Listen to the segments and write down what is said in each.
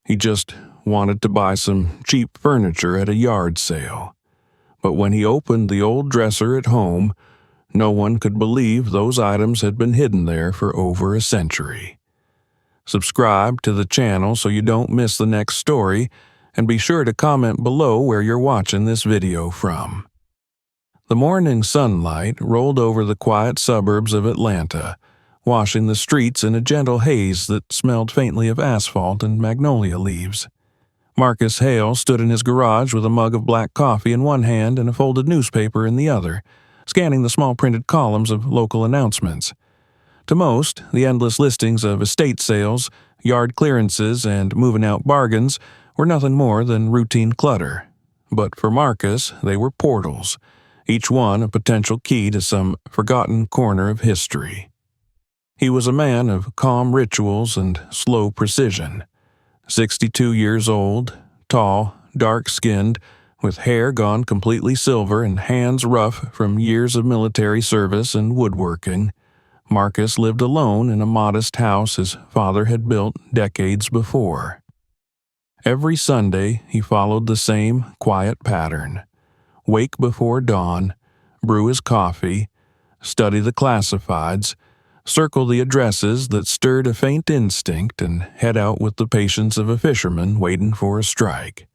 He just wanted to buy some cheap furniture at a yard sale. But when he opened the old dresser at home, no one could believe those items had been hidden there for over a century. Subscribe to the channel so you don't miss the next story, and be sure to comment below where you're watching this video from. The morning sunlight rolled over the quiet suburbs of Atlanta, washing the streets in a gentle haze that smelled faintly of asphalt and magnolia leaves. Marcus Hale stood in his garage with a mug of black coffee in one hand and a folded newspaper in the other, scanning the small printed columns of local announcements. To most, the endless listings of estate sales, yard clearances, and moving-out bargains were nothing more than routine clutter. But for Marcus, they were portals, each one a potential key to some forgotten corner of history. He was a man of calm rituals and slow precision. 62 years old, tall, dark-skinned, with hair gone completely silver and hands rough from years of military service and woodworking, Marcus lived alone in a modest house his father had built decades before. Every Sunday, he followed the same quiet pattern. Wake before dawn, brew his coffee, study the classifieds, circle the addresses that stirred a faint instinct, and head out with the patience of a fisherman waiting for a strike.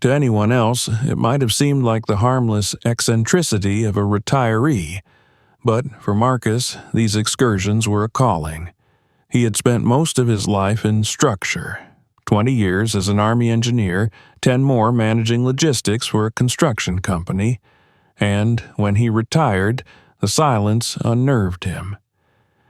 To anyone else, it might have seemed like the harmless eccentricity of a retiree, but for Marcus, these excursions were a calling. He had spent most of his life in structure, 20 years as an Army engineer, 10 more managing logistics for a construction company, and when he retired, the silence unnerved him.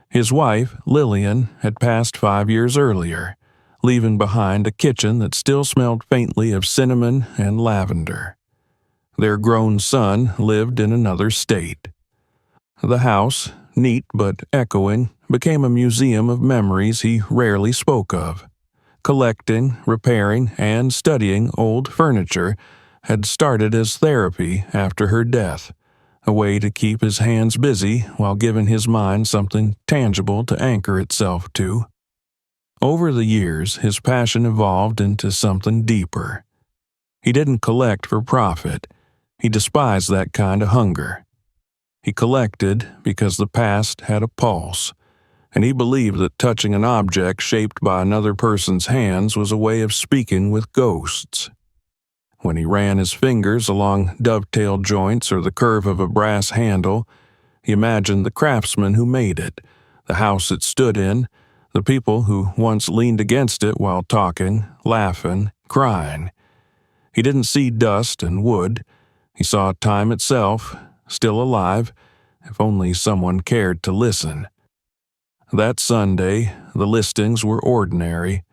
His wife, Lillian, had passed 5 years earlier, leaving behind a kitchen that still smelled faintly of cinnamon and lavender. Their grown son lived in another state. The house, neat but echoing, became a museum of memories he rarely spoke of. Collecting, repairing, and studying old furniture had started as therapy after her death, a way to keep his hands busy while giving his mind something tangible to anchor itself to. Over the years, his passion evolved into something deeper. He didn't collect for profit. He despised that kind of hunger. He collected because the past had a pulse, and he believed that touching an object shaped by another person's hands was a way of speaking with ghosts. When he ran his fingers along dovetail joints or the curve of a brass handle, he imagined the craftsman who made it, the house it stood in, the people who once leaned against it while talking, laughing, crying. He didn't see dust and wood. He saw time itself, still alive, if only someone cared to listen. That Sunday, the listings were ordinary.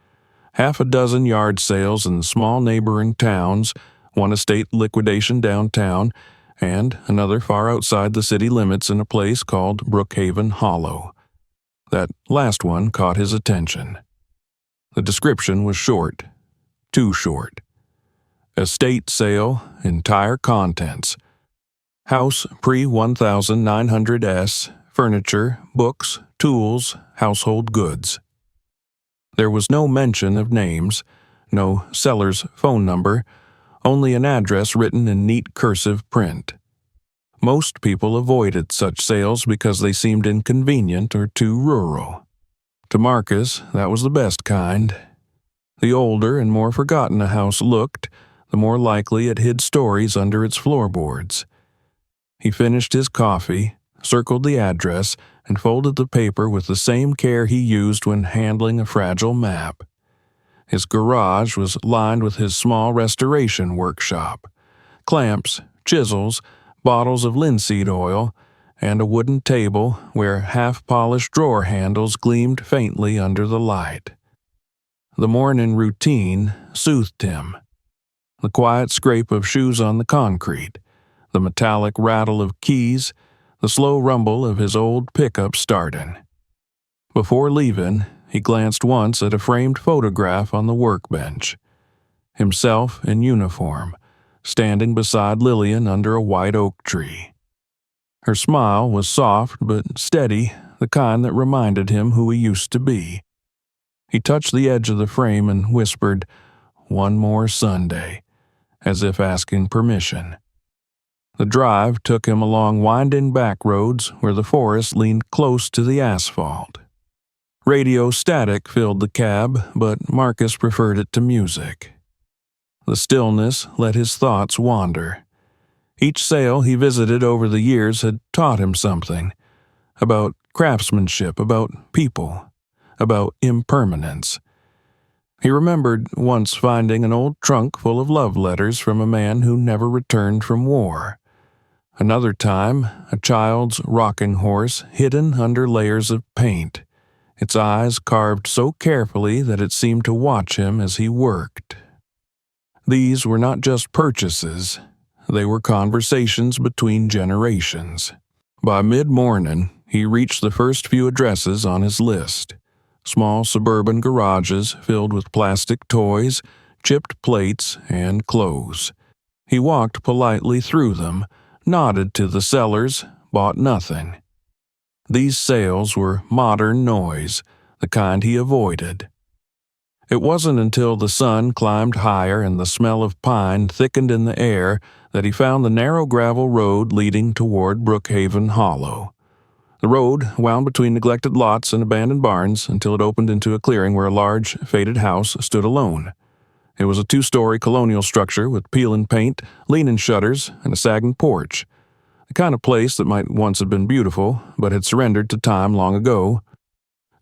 Half a dozen yard sales in small neighboring towns, one estate liquidation downtown, and another far outside the city limits in a place called Brookhaven Hollow. That last one caught his attention. The description was short, too short. Estate sale, entire contents. House pre-1900s, furniture, books, tools, household goods. There was no mention of names, no seller's phone number, only an address written in neat cursive print. Most people avoided such sales because they seemed inconvenient or too rural. To Marcus, that was the best kind. The older and more forgotten a house looked, the more likely it hid stories under its floorboards. He finished his coffee, circled the address, and folded the paper with the same care he used when handling a fragile map. His garage was lined with his small restoration workshop. Clamps, chisels, bottles of linseed oil, and a wooden table where half-polished drawer handles gleamed faintly under the light. The morning routine soothed him. The quiet scrape of shoes on the concrete, the metallic rattle of keys, the slow rumble of his old pickup starting. Before leaving, he glanced once at a framed photograph on the workbench. Himself in uniform, standing beside Lillian under a white oak tree. Her smile was soft but steady, the kind that reminded him who he used to be. He touched the edge of the frame and whispered, "One more Sunday," as if asking permission. The drive took him along winding back roads where the forest leaned close to the asphalt. Radio static filled the cab, but Marcus preferred it to music. The stillness let his thoughts wander. Each sale he visited over the years had taught him something about craftsmanship, about people, about impermanence. He remembered once finding an old trunk full of love letters from a man who never returned from war. Another time, a child's rocking horse hidden under layers of paint, its eyes carved so carefully that it seemed to watch him as he worked. These were not just purchases, they were conversations between generations. By mid-morning, he reached the first few addresses on his list. Small suburban garages filled with plastic toys, chipped plates, and clothes. He walked politely through them, nodded to the sellers, bought nothing. These sales were modern noise, the kind he avoided. It wasn't until the sun climbed higher and the smell of pine thickened in the air that he found the narrow gravel road leading toward Brookhaven Hollow. The road wound between neglected lots and abandoned barns until it opened into a clearing where a large, faded house stood alone. It was a 2-story colonial structure with peeling paint, leaning shutters, and a sagging porch. The kind of place that might once have been beautiful, but had surrendered to time long ago.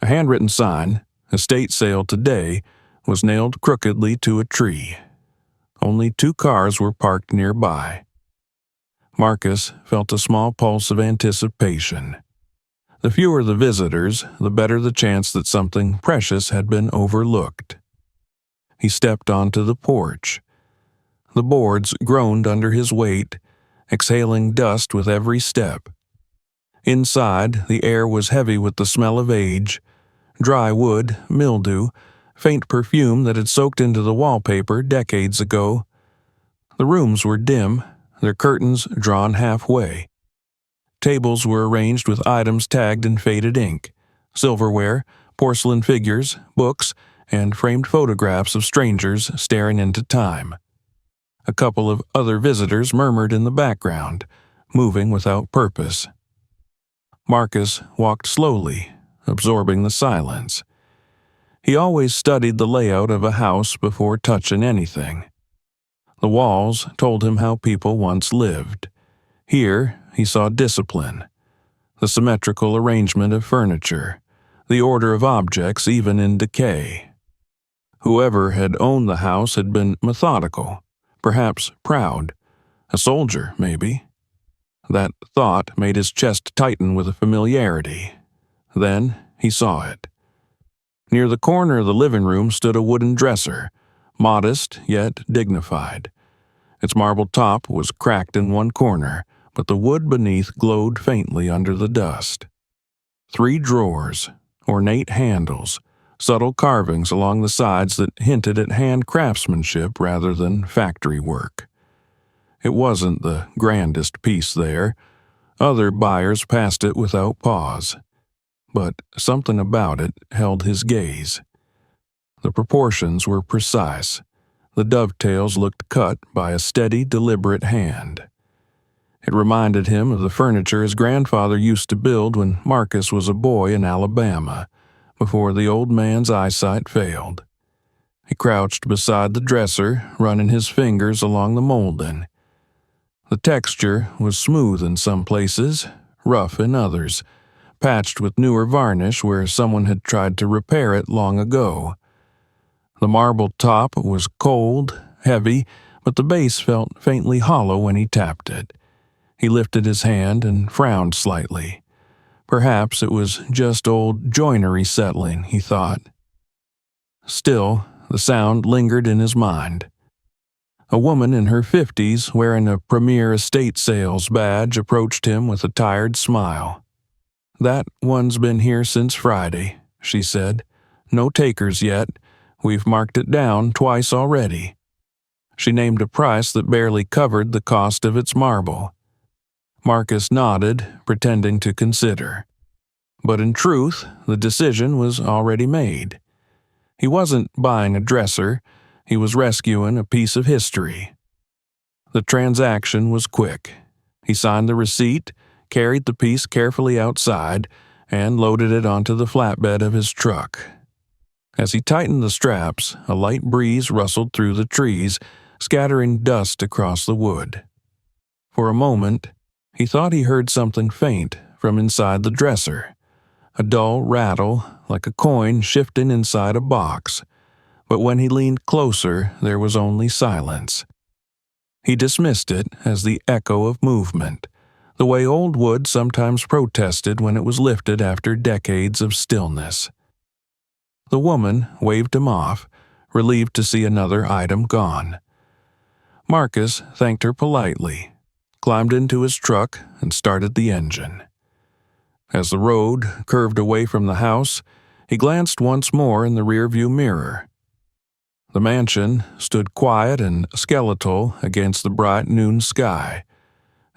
A handwritten sign, "Estate Sale Today," was nailed crookedly to a tree. Only 2 cars were parked nearby. Marcus felt a small pulse of anticipation. The fewer the visitors, the better the chance that something precious had been overlooked. He stepped onto the porch. The boards groaned under his weight, exhaling dust with every step. Inside, the air was heavy with the smell of age, dry wood, mildew, faint perfume that had soaked into the wallpaper decades ago. The rooms were dim, their curtains drawn halfway. Tables were arranged with items tagged in faded ink, silverware, porcelain figures, books, and framed photographs of strangers staring into time. A couple of other visitors murmured in the background, moving without purpose. Marcus walked slowly, absorbing the silence. He always studied the layout of a house before touching anything. The walls told him how people once lived. Here, he saw discipline, the symmetrical arrangement of furniture, the order of objects even in decay. Whoever had owned the house had been methodical, perhaps proud, a soldier, maybe. That thought made his chest tighten with a familiarity. Then he saw it. Near the corner of the living room stood a wooden dresser, modest yet dignified. Its marble top was cracked in one corner, but the wood beneath glowed faintly under the dust. 3 drawers, ornate handles, subtle carvings along the sides that hinted at hand craftsmanship rather than factory work. It wasn't the grandest piece there. Other buyers passed it without pause. But something about it held his gaze. The proportions were precise. The dovetails looked cut by a steady, deliberate hand. It reminded him of the furniture his grandfather used to build when Marcus was a boy in Alabama, before the old man's eyesight failed. He crouched beside the dresser, running his fingers along the molding. The texture was smooth in some places, rough in others, patched with newer varnish where someone had tried to repair it long ago. The marble top was cold, heavy, but the base felt faintly hollow when he tapped it. He lifted his hand and frowned slightly. Perhaps it was just old joinery settling, he thought. Still, the sound lingered in his mind. A woman in her 50s wearing a Premier Estate Sales badge approached him with a tired smile. "That one's been here since Friday," she said. "No takers yet. We've marked it down twice already." She named a price that barely covered the cost of its marble. Marcus nodded, pretending to consider. But in truth, the decision was already made. He wasn't buying a dresser, he was rescuing a piece of history. The transaction was quick. He signed the receipt, carried the piece carefully outside, and loaded it onto the flatbed of his truck. As he tightened the straps, a light breeze rustled through the trees, scattering dust across the wood. For a moment, he thought he heard something faint from inside the dresser, a dull rattle like a coin shifting inside a box, but when he leaned closer, there was only silence. He dismissed it as the echo of movement, the way old wood sometimes protested when it was lifted after decades of stillness. The woman waved him off, relieved to see another item gone. Marcus thanked her politely, climbed into his truck, and started the engine. As the road curved away from the house, he glanced once more in the rearview mirror. The mansion stood quiet and skeletal against the bright noon sky,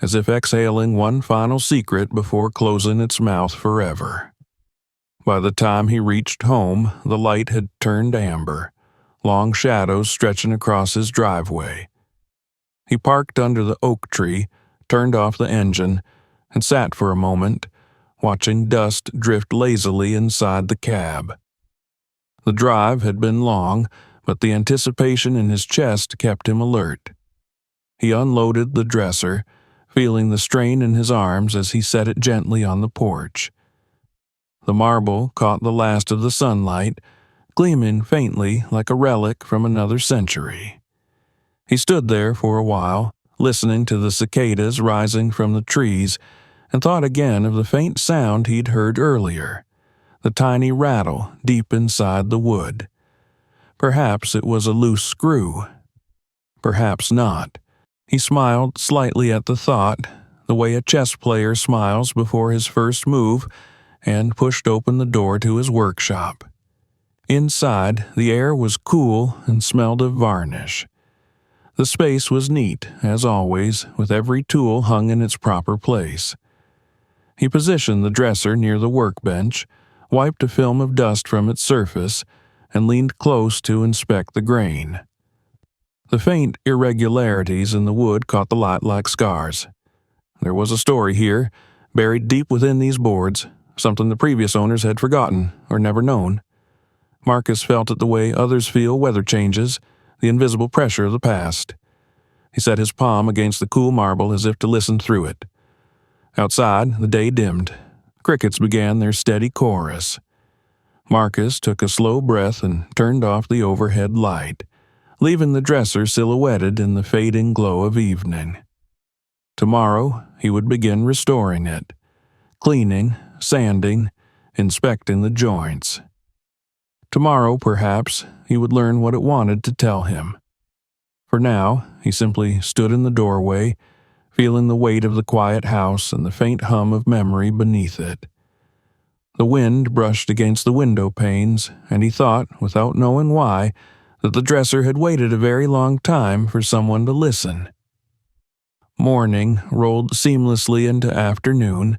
as if exhaling one final secret before closing its mouth forever. By the time he reached home, the light had turned amber, long shadows stretching across his driveway. He parked under the oak tree, turned off the engine, and sat for a moment, watching dust drift lazily inside the cab. The drive had been long, but the anticipation in his chest kept him alert. He unloaded the dresser, feeling the strain in his arms as he set it gently on the porch. The marble caught the last of the sunlight, gleaming faintly like a relic from another century. He stood there for a while, listening to the cicadas rising from the trees, and thought again of the faint sound he'd heard earlier, the tiny rattle deep inside the wood. Perhaps it was a loose screw. Perhaps not. He smiled slightly at the thought, the way a chess player smiles before his first move, and pushed open the door to his workshop. Inside, the air was cool and smelled of varnish. The space was neat, as always, with every tool hung in its proper place. He positioned the dresser near the workbench, wiped a film of dust from its surface, and leaned close to inspect the grain. The faint irregularities in the wood caught the light like scars. There was a story here, buried deep within these boards, something the previous owners had forgotten or never known. Marcus felt it the way others feel weather changes, the invisible pressure of the past. He set his palm against the cool marble as if to listen through it. Outside, the day dimmed. Crickets began their steady chorus. Marcus took a slow breath and turned off the overhead light, leaving the dresser silhouetted in the fading glow of evening. Tomorrow, he would begin restoring it, cleaning, sanding, inspecting the joints. Tomorrow, perhaps, he would learn what it wanted to tell him. For now, he simply stood in the doorway, feeling the weight of the quiet house and the faint hum of memory beneath it. The wind brushed against the window panes, and he thought, without knowing why, that the dresser had waited a very long time for someone to listen. Morning rolled seamlessly into afternoon,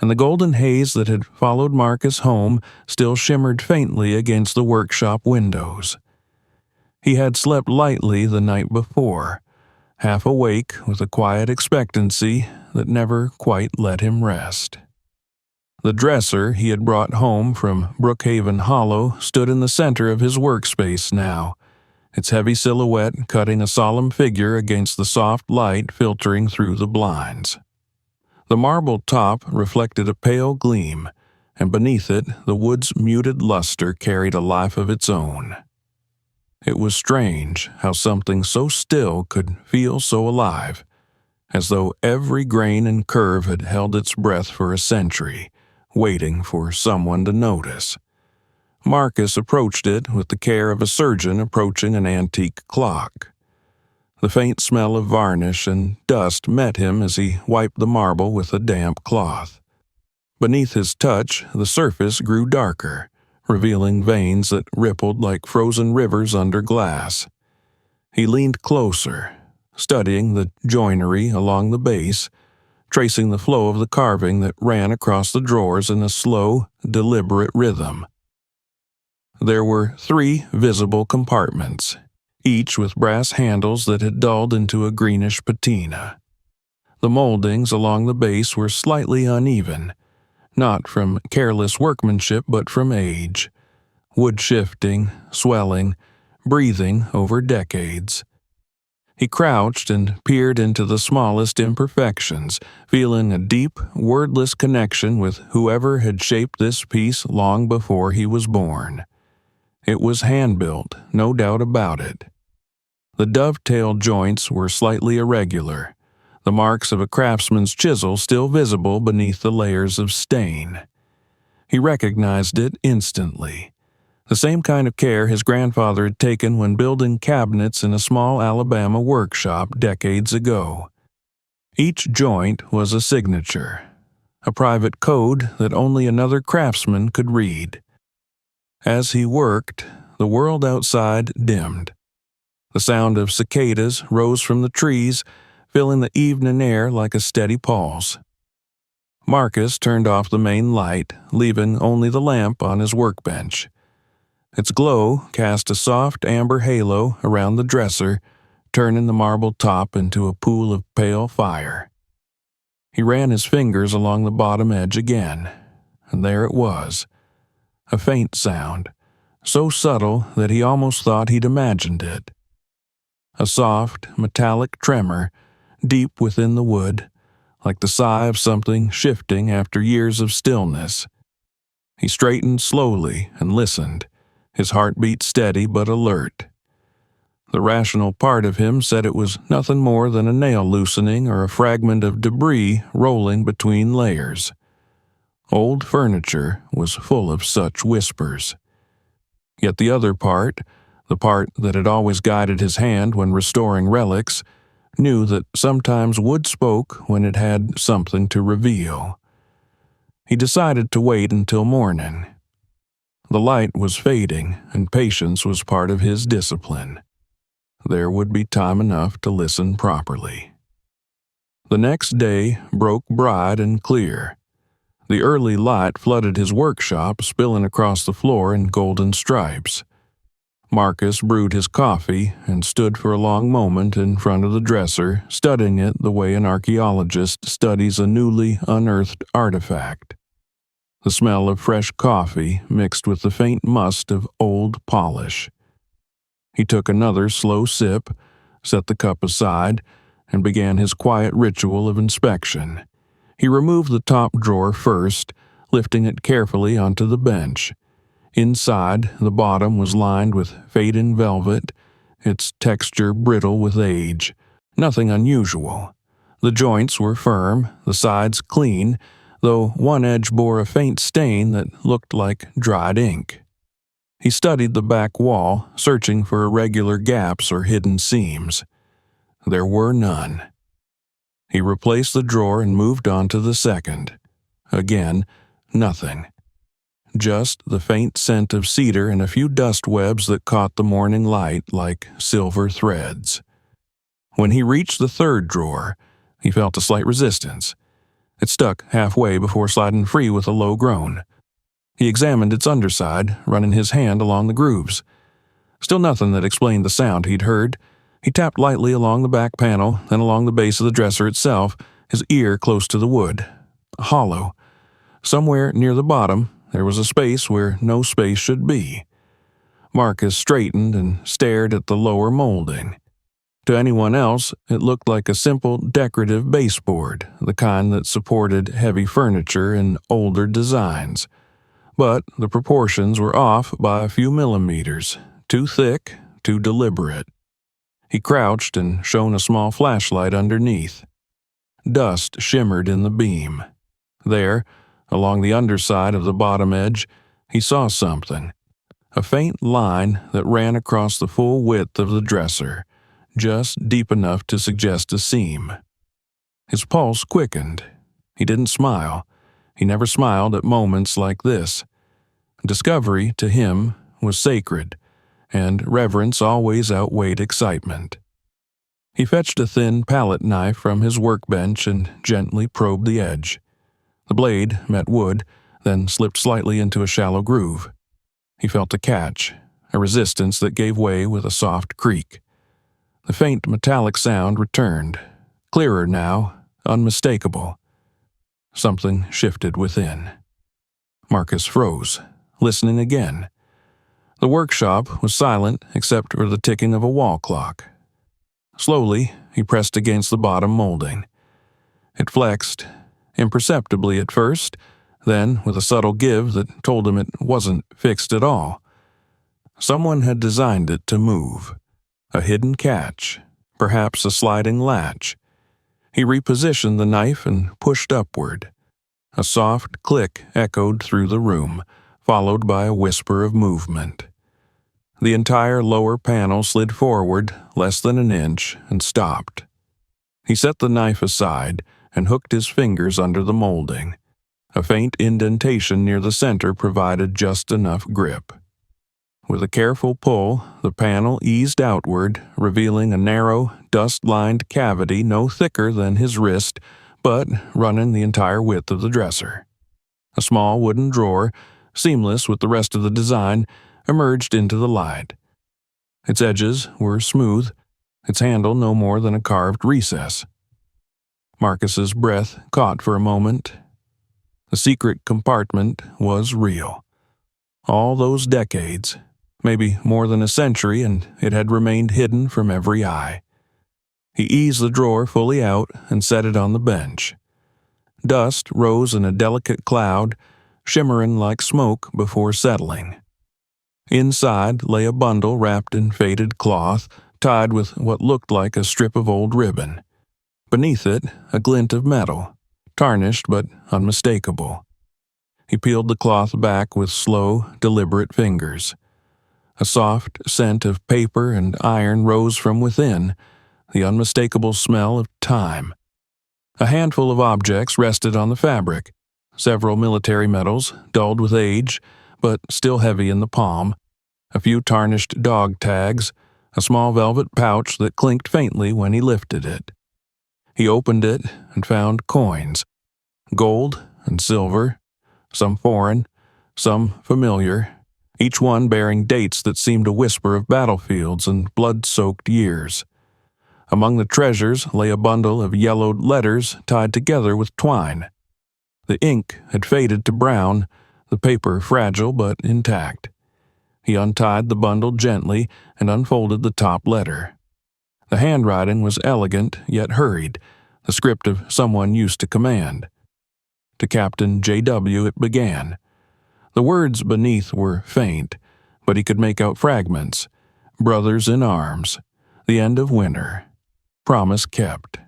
and the golden haze that had followed Marcus home still shimmered faintly against the workshop windows. He had slept lightly the night before, half awake with a quiet expectancy that never quite let him rest. The dresser he had brought home from Brookhaven Hollow stood in the center of his workspace now, its heavy silhouette cutting a solemn figure against the soft light filtering through the blinds. The marble top reflected a pale gleam, and beneath it the wood's muted luster carried a life of its own. It was strange how something so still could feel so alive, as though every grain and curve had held its breath for a century, waiting for someone to notice. Marcus approached it with the care of a surgeon approaching an antique clock. The faint smell of varnish and dust met him as he wiped the marble with a damp cloth. Beneath his touch, the surface grew darker, revealing veins that rippled like frozen rivers under glass. He leaned closer, studying the joinery along the base, tracing the flow of the carving that ran across the drawers in a slow, deliberate rhythm. There were 3 visible compartments, each with brass handles that had dulled into a greenish patina. The moldings along the base were slightly uneven, not from careless workmanship but from age, wood shifting, swelling, breathing over decades. He crouched and peered into the smallest imperfections, feeling a deep, wordless connection with whoever had shaped this piece long before he was born. It was hand-built, no doubt about it. The dovetail joints were slightly irregular, the marks of a craftsman's chisel still visible beneath the layers of stain. He recognized it instantly. The same kind of care his grandfather had taken when building cabinets in a small Alabama workshop decades ago. Each joint was a signature, a private code that only another craftsman could read. As he worked, the world outside dimmed. The sound of cicadas rose from the trees, filling the evening air like a steady pulse. Marcus turned off the main light, leaving only the lamp on his workbench. Its glow cast a soft amber halo around the dresser, turning the marble top into a pool of pale fire. He ran his fingers along the bottom edge again, and there it was. A faint sound, so subtle that he almost thought he'd imagined it. A soft, metallic tremor, deep within the wood, like the sigh of something shifting after years of stillness. He straightened slowly and listened, his heartbeat steady but alert. The rational part of him said it was nothing more than a nail loosening or a fragment of debris rolling between layers. Old furniture was full of such whispers. Yet the other part, the part that had always guided his hand when restoring relics, knew that sometimes wood spoke when it had something to reveal. He decided to wait until morning. The light was fading, and patience was part of his discipline. There would be time enough to listen properly. The next day broke bright and clear. The early light flooded his workshop, spilling across the floor in golden stripes. Marcus brewed his coffee and stood for a long moment in front of the dresser, studying it the way an archaeologist studies a newly unearthed artifact. The smell of fresh coffee mixed with the faint must of old polish. He took another slow sip, set the cup aside, and began his quiet ritual of inspection. He removed the top drawer first, lifting it carefully onto the bench. Inside, the bottom was lined with fading velvet, its texture brittle with age. Nothing unusual. The joints were firm, the sides clean, though one edge bore a faint stain that looked like dried ink. He studied the back wall, searching for irregular gaps or hidden seams. There were none. He replaced the drawer and moved on to the second. Again, nothing. Just the faint scent of cedar and a few dust webs that caught the morning light like silver threads. When he reached the third drawer, he felt a slight resistance. It stuck halfway before sliding free with a low groan. He examined its underside, running his hand along the grooves. Still nothing that explained the sound he'd heard. He tapped lightly along the back panel, then along the base of the dresser itself, his ear close to the wood. Hollow. Somewhere near the bottom, there was a space where no space should be. Marcus straightened and stared at the lower molding. To anyone else, it looked like a simple decorative baseboard, the kind that supported heavy furniture in older designs. But the proportions were off by a few millimeters, too thick, too deliberate. He crouched and shone a small flashlight underneath. Dust shimmered in the beam. There, along the underside of the bottom edge, he saw something. A faint line that ran across the full width of the dresser, just deep enough to suggest a seam. His pulse quickened. He didn't smile. He never smiled at moments like this. Discovery, to him, was sacred, and reverence always outweighed excitement. He fetched a thin palette knife from his workbench and gently probed the edge. The blade met wood, then slipped slightly into a shallow groove. He felt a catch, a resistance that gave way with a soft creak. The faint metallic sound returned, clearer now, unmistakable. Something shifted within. Marcus froze, listening again. The workshop was silent except for the ticking of a wall clock. Slowly, he pressed against the bottom molding. It flexed, imperceptibly at first, then with a subtle give that told him it wasn't fixed at all. Someone had designed it to move. A hidden catch, perhaps a sliding latch. He repositioned the knife and pushed upward. A soft click echoed through the room, followed by a whisper of movement. The entire lower panel slid forward less than an inch and stopped. He set the knife aside and hooked his fingers under the molding. A faint indentation near the center provided just enough grip. With a careful pull, the panel eased outward, revealing a narrow, dust-lined cavity no thicker than his wrist, but running the entire width of the dresser. A small wooden drawer, seamless with the rest of the design, emerged into the light. Its edges were smooth, its handle no more than a carved recess. Marcus's breath caught for a moment. The secret compartment was real. All those decades, maybe more than a century, and it had remained hidden from every eye. He eased the drawer fully out and set it on the bench. Dust rose in a delicate cloud, shimmering like smoke before settling. Inside lay a bundle wrapped in faded cloth, tied with what looked like a strip of old ribbon. Beneath it, a glint of metal, tarnished but unmistakable. He peeled the cloth back with slow, deliberate fingers. A soft scent of paper and iron rose from within, the unmistakable smell of time. A handful of objects rested on the fabric, several military medals, dulled with age, but still heavy in the palm, a few tarnished dog tags, a small velvet pouch that clinked faintly when he lifted it. He opened it and found coins, gold and silver, some foreign, some familiar, each one bearing dates that seemed to whisper of battlefields and blood-soaked years. Among the treasures lay a bundle of yellowed letters tied together with twine. The ink had faded to brown, the paper fragile but intact. He untied the bundle gently and unfolded the top letter. The handwriting was elegant yet hurried, the script of someone used to command. To Captain J.W. it began. The words beneath were faint, but he could make out fragments. Brothers in arms. The end of winter. Promise kept.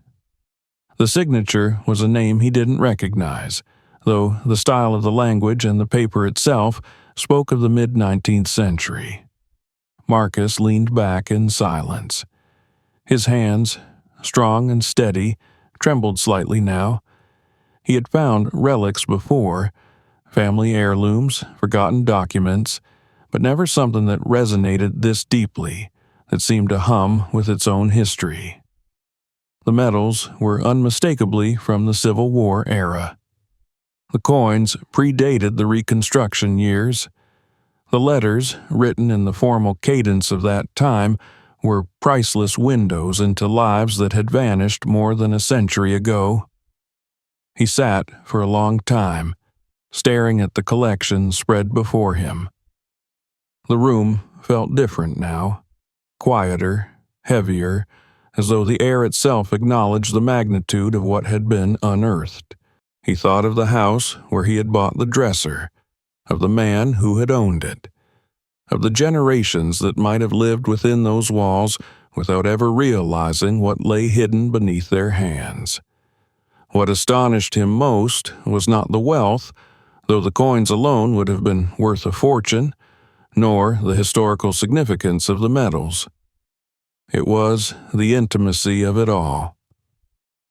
The signature was a name he didn't recognize, though the style of the language and the paper itself spoke of the mid-19th century. Marcus leaned back in silence. His hands, strong and steady, trembled slightly now. He had found relics before, family heirlooms, forgotten documents, but never something that resonated this deeply, that seemed to hum with its own history. The medals were unmistakably from the Civil War era. The coins predated the Reconstruction years. The letters, written in the formal cadence of that time, were priceless windows into lives that had vanished more than a century ago. He sat for a long time, staring at the collection spread before him. The room felt different now, quieter, heavier, as though the air itself acknowledged the magnitude of what had been unearthed. He thought of the house where he had bought the dresser, of the man who had owned it, of the generations that might have lived within those walls without ever realizing what lay hidden beneath their hands. What astonished him most was not the wealth, though the coins alone would have been worth a fortune, nor the historical significance of the medals. It was the intimacy of it all.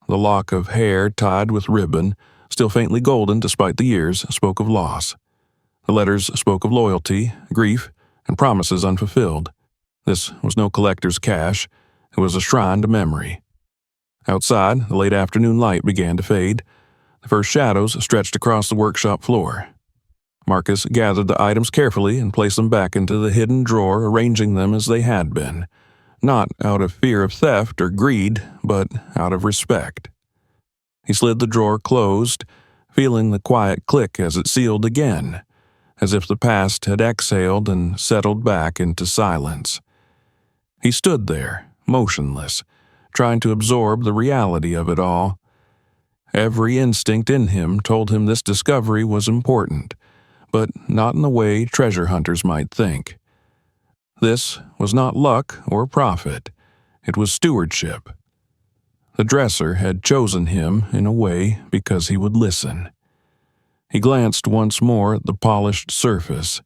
The lock of hair tied with ribbon, still faintly golden despite the years, spoke of loss. The letters spoke of loyalty, grief, and promises unfulfilled. This was no collector's cache. It was a shrine to memory. Outside, the late afternoon light began to fade. The first shadows stretched across the workshop floor. Marcus gathered the items carefully and placed them back into the hidden drawer, arranging them as they had been, not out of fear of theft or greed, but out of respect. He slid the drawer closed, feeling the quiet click as it sealed again, as if the past had exhaled and settled back into silence. He stood there, motionless, trying to absorb the reality of it all. Every instinct in him told him this discovery was important, but not in the way treasure hunters might think. This was not luck or profit. It was stewardship. The dresser had chosen him, in a way, because he would listen. He glanced once more at the polished surface,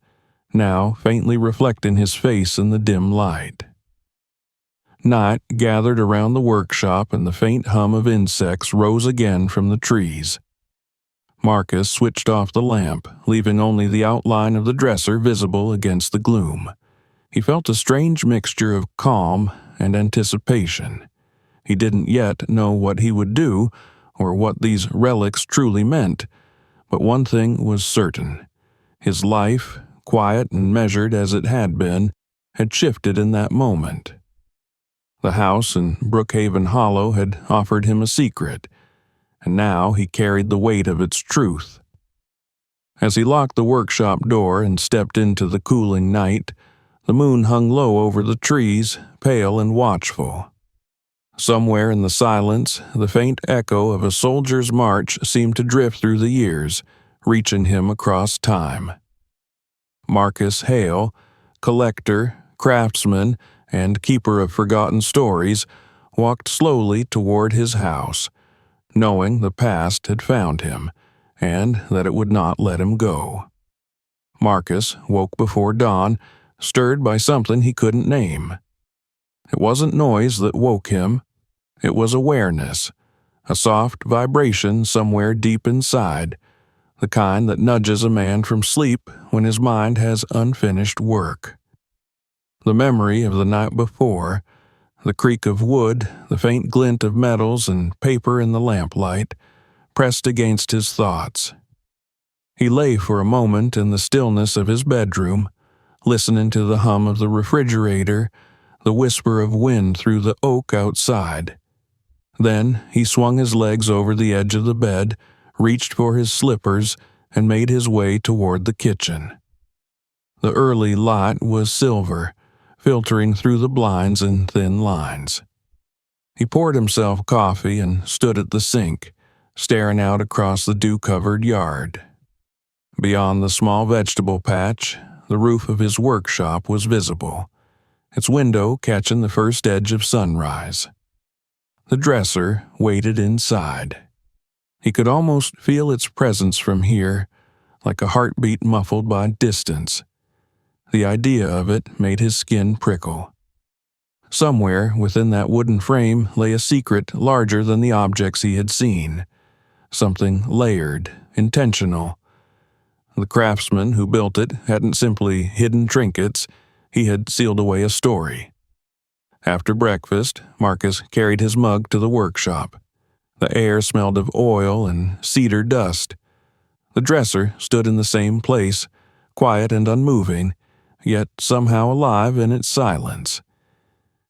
now faintly reflecting his face in the dim light. Night gathered around the workshop, and the faint hum of insects rose again from the trees. Marcus switched off the lamp, leaving only the outline of the dresser visible against the gloom. He felt a strange mixture of calm and anticipation. He didn't yet know what he would do, or what these relics truly meant, but one thing was certain. His life, quiet and measured as it had been, had shifted in that moment. The house in Brookhaven Hollow had offered him a secret, and now he carried the weight of its truth. As he locked the workshop door and stepped into the cooling night, the moon hung low over the trees, pale and watchful. Somewhere in the silence, the faint echo of a soldier's march seemed to drift through the years, reaching him across time. Marcus Hale, collector, craftsman, and keeper of forgotten stories, walked slowly toward his house, knowing the past had found him, and that it would not let him go. Marcus woke before dawn, stirred by something he couldn't name. It wasn't noise that woke him. It was awareness, a soft vibration somewhere deep inside, the kind that nudges a man from sleep when his mind has unfinished work. The memory of the night before, the creak of wood, the faint glint of metals and paper in the lamplight, pressed against his thoughts. He lay for a moment in the stillness of his bedroom, listening to the hum of the refrigerator, the whisper of wind through the oak outside. Then he swung his legs over the edge of the bed, reached for his slippers, and made his way toward the kitchen. The early light was silver, filtering through the blinds in thin lines. He poured himself coffee and stood at the sink, staring out across the dew-covered yard. Beyond the small vegetable patch, the roof of his workshop was visible, its window catching the first edge of sunrise. The dresser waited inside. He could almost feel its presence from here, like a heartbeat muffled by distance. The idea of it made his skin prickle. Somewhere within that wooden frame lay a secret larger than the objects he had seen, something layered, intentional. The craftsman who built it hadn't simply hidden trinkets, he had sealed away a story. After breakfast, Marcus carried his mug to the workshop. The air smelled of oil and cedar dust. The dresser stood in the same place, quiet and unmoving, yet somehow alive in its silence.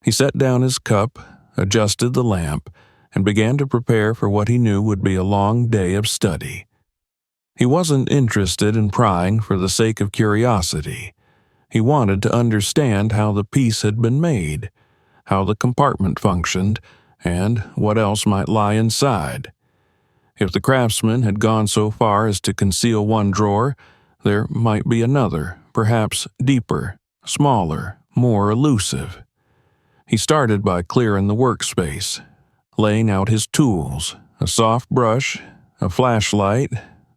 He set down his cup, adjusted the lamp, and began to prepare for what he knew would be a long day of study. He wasn't interested in prying for the sake of curiosity. He wanted to understand how the piece had been made, how the compartment functioned, and what else might lie inside. If the craftsman had gone so far as to conceal one drawer, there might be another, perhaps deeper, smaller, more elusive. He started by clearing the workspace, laying out his tools, a soft brush, a flashlight,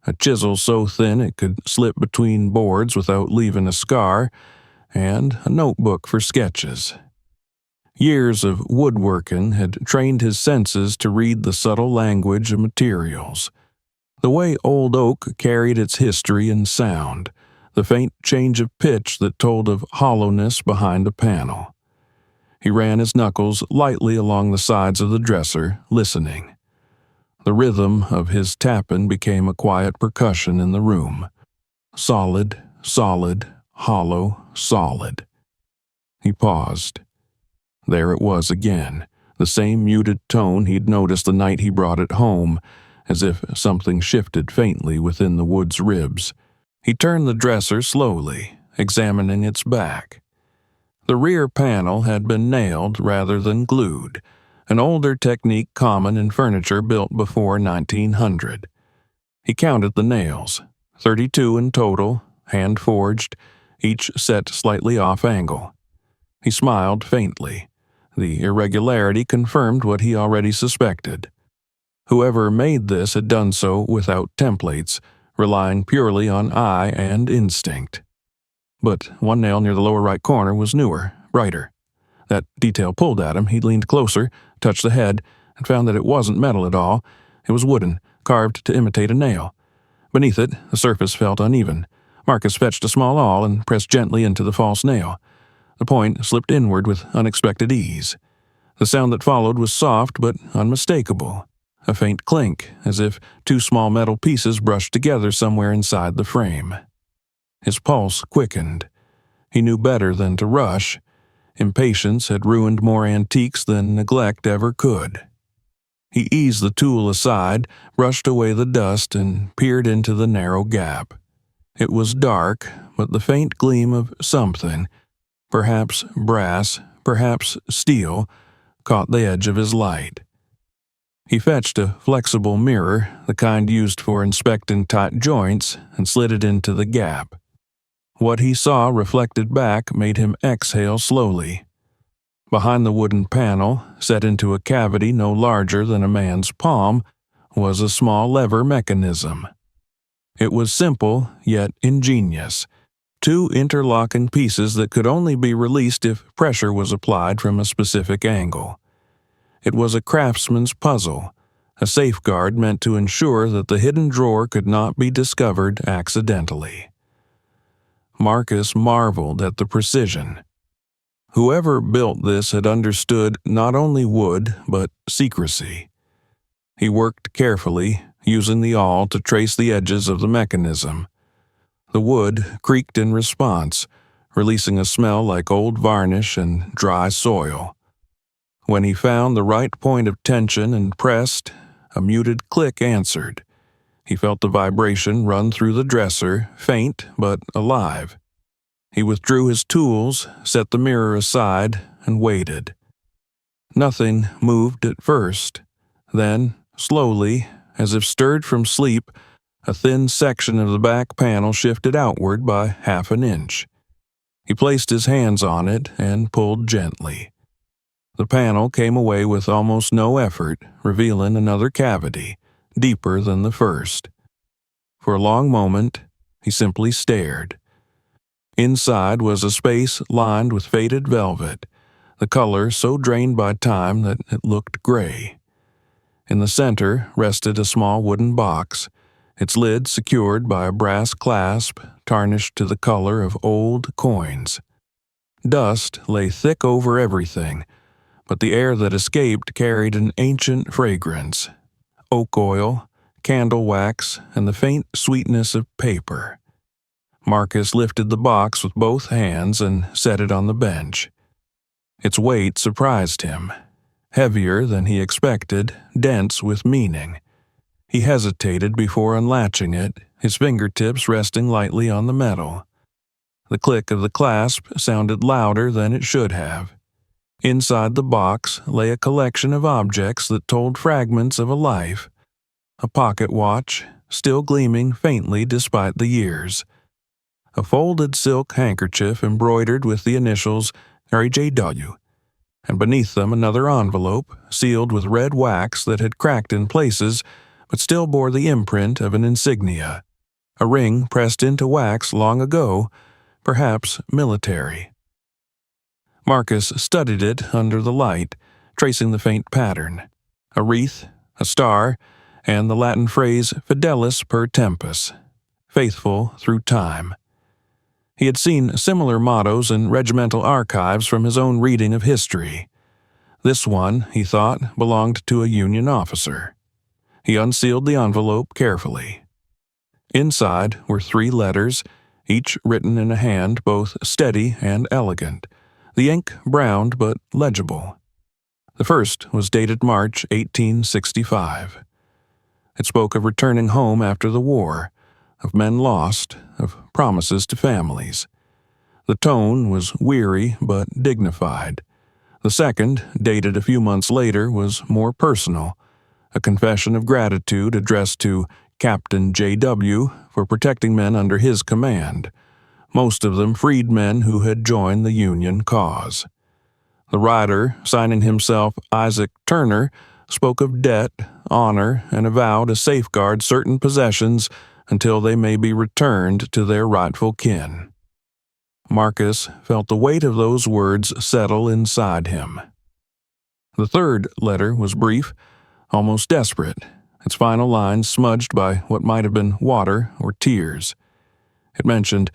a chisel so thin it could slip between boards without leaving a scar, and a notebook for sketches. Years of woodworking had trained his senses to read the subtle language of materials, the way old oak carried its history and sound, the faint change of pitch that told of hollowness behind a panel. He ran his knuckles lightly along the sides of the dresser, listening. The rhythm of his tapping became a quiet percussion in the room. Solid, solid, hollow, solid. He paused. There it was again, the same muted tone he'd noticed the night he brought it home, as if something shifted faintly within the wood's ribs. He turned the dresser slowly, examining its back. The rear panel had been nailed rather than glued, an older technique common in furniture built before 1900. He counted the nails, 32 in total, hand-forged, each set slightly off-angle. He smiled faintly. The irregularity confirmed what he already suspected. Whoever made this had done so without templates, relying purely on eye and instinct. But one nail near the lower right corner was newer, brighter. That detail pulled at him. He leaned closer, touched the head, and found that it wasn't metal at all. It was wooden, carved to imitate a nail. Beneath it, the surface felt uneven. Marcus fetched a small awl and pressed gently into the false nail. The point slipped inward with unexpected ease. The sound that followed was soft but unmistakable. A faint clink, as if two small metal pieces brushed together somewhere inside the frame. His pulse quickened. He knew better than to rush. Impatience had ruined more antiques than neglect ever could. He eased the tool aside, brushed away the dust, and peered into the narrow gap. It was dark, but the faint gleam of something, perhaps brass, perhaps steel, caught the edge of his light. He fetched a flexible mirror, the kind used for inspecting tight joints, and slid it into the gap. What he saw reflected back made him exhale slowly. Behind the wooden panel, set into a cavity no larger than a man's palm, was a small lever mechanism. It was simple, yet ingenious. Two interlocking pieces that could only be released if pressure was applied from a specific angle. It was a craftsman's puzzle, a safeguard meant to ensure that the hidden drawer could not be discovered accidentally. Marcus marveled at the precision. Whoever built this had understood not only wood, but secrecy. He worked carefully, using the awl to trace the edges of the mechanism. The wood creaked in response, releasing a smell like old varnish and dry soil. When he found the right point of tension and pressed, a muted click answered. He felt the vibration run through the dresser, faint but alive. He withdrew his tools, set the mirror aside, and waited. Nothing moved at first. Then, slowly, as if stirred from sleep, a thin section of the back panel shifted outward by half an inch. He placed his hands on it and pulled gently. The panel came away with almost no effort, revealing another cavity, deeper than the first. For a long moment, he simply stared. Inside was a space lined with faded velvet, the color so drained by time that it looked gray. In the center rested a small wooden box, its lid secured by a brass clasp tarnished to the color of old coins. Dust lay thick over everything, but the air that escaped carried an ancient fragrance: oak oil, candle wax, and the faint sweetness of paper. Marcus lifted the box with both hands and set it on the bench. Its weight surprised him. Heavier than he expected, dense with meaning. He hesitated before unlatching it, his fingertips resting lightly on the metal. The click of the clasp sounded louder than it should have. Inside the box lay a collection of objects that told fragments of a life. A pocket watch, still gleaming faintly despite the years. A folded silk handkerchief embroidered with the initials RJW, and beneath them another envelope, sealed with red wax that had cracked in places, but still bore the imprint of an insignia, a ring pressed into wax long ago, perhaps military. Marcus studied it under the light, tracing the faint pattern: a wreath, a star, and the Latin phrase fidelis per tempus, faithful through time. He had seen similar mottos in regimental archives from his own reading of history. This one, he thought, belonged to a Union officer. He unsealed the envelope carefully. Inside were 3 letters, each written in a hand both steady and elegant, the ink browned but legible. The first was dated March 1865. It spoke of returning home after the war, of men lost, of promises to families. The tone was weary but dignified. The second, dated a few months later, was more personal, a confession of gratitude addressed to Captain J.W. for protecting men under his command, most of them freedmen who had joined the Union cause. The writer, signing himself Isaac Turner, spoke of debt, honor, and a vow to safeguard certain possessions until they may be returned to their rightful kin. Marcus felt the weight of those words settle inside him. The third letter was brief, almost desperate, its final lines smudged by what might have been water or tears. It mentioned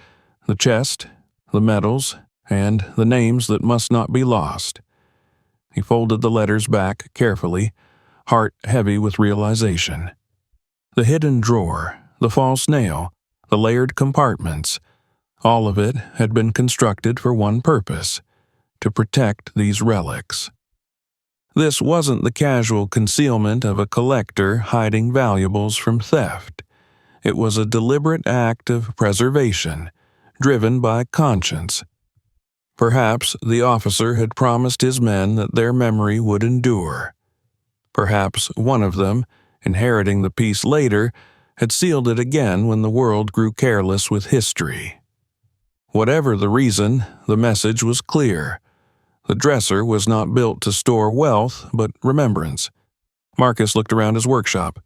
the chest, the medals, and the names that must not be lost. He folded the letters back carefully, heart heavy with realization. The hidden drawer, the false nail, the layered compartments, all of it had been constructed for one purpose: to protect these relics. This wasn't the casual concealment of a collector hiding valuables from theft. It was a deliberate act of preservation, driven by conscience. Perhaps the officer had promised his men that their memory would endure. Perhaps one of them, inheriting the piece later, had sealed it again when the world grew careless with history. Whatever the reason, the message was clear. The dresser was not built to store wealth, but remembrance. Marcus looked around his workshop.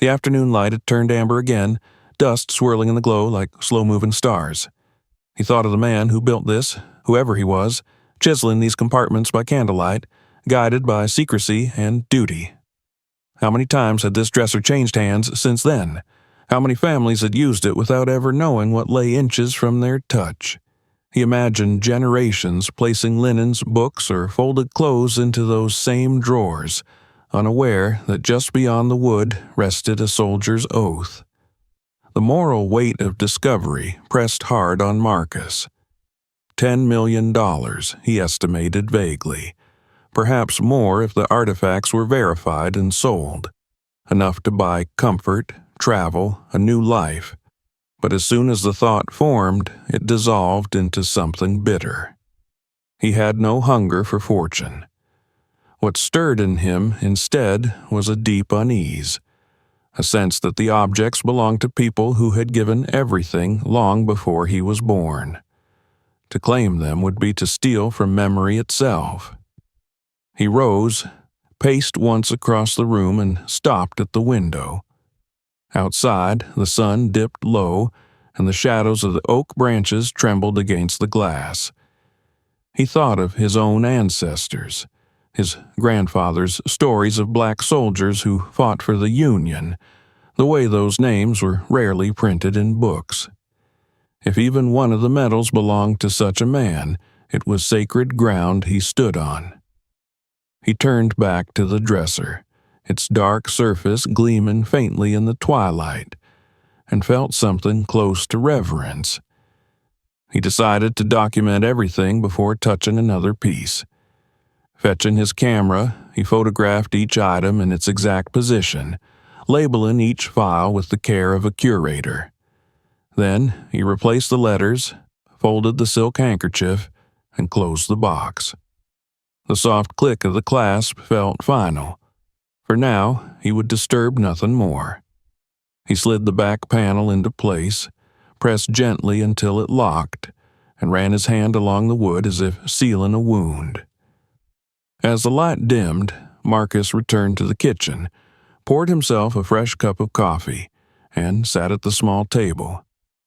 The afternoon light had turned amber again, dust swirling in the glow like slow-moving stars. He thought of the man who built this, whoever he was, chiseling these compartments by candlelight, guided by secrecy and duty. How many times had this dresser changed hands since then? How many families had used it without ever knowing what lay inches from their touch? He imagined generations placing linens, books, or folded clothes into those same drawers, unaware that just beyond the wood rested a soldier's oath. The moral weight of discovery pressed hard on Marcus. $10 million, he estimated vaguely. Perhaps more if the artifacts were verified and sold. Enough to buy comfort, travel, a new life. But as soon as the thought formed, it dissolved into something bitter. He had no hunger for fortune. What stirred in him, instead, was a deep unease, a sense that the objects belonged to people who had given everything long before he was born. To claim them would be to steal from memory itself. He rose, paced once across the room, and stopped at the window. Outside, the sun dipped low, and the shadows of the oak branches trembled against the glass. He thought of his own ancestors, his grandfather's stories of black soldiers who fought for the Union, the way those names were rarely printed in books. If even one of the medals belonged to such a man, it was sacred ground he stood on. He turned back to the dresser, its dark surface gleaming faintly in the twilight, and felt something close to reverence. He decided to document everything before touching another piece. Fetching his camera, he photographed each item in its exact position, labeling each file with the care of a curator. Then he replaced the letters, folded the silk handkerchief, and closed the box. The soft click of the clasp felt final. For now, he would disturb nothing more. He slid the back panel into place, pressed gently until it locked, and ran his hand along the wood as if sealing a wound. As the light dimmed, Marcus returned to the kitchen, poured himself a fresh cup of coffee, and sat at the small table,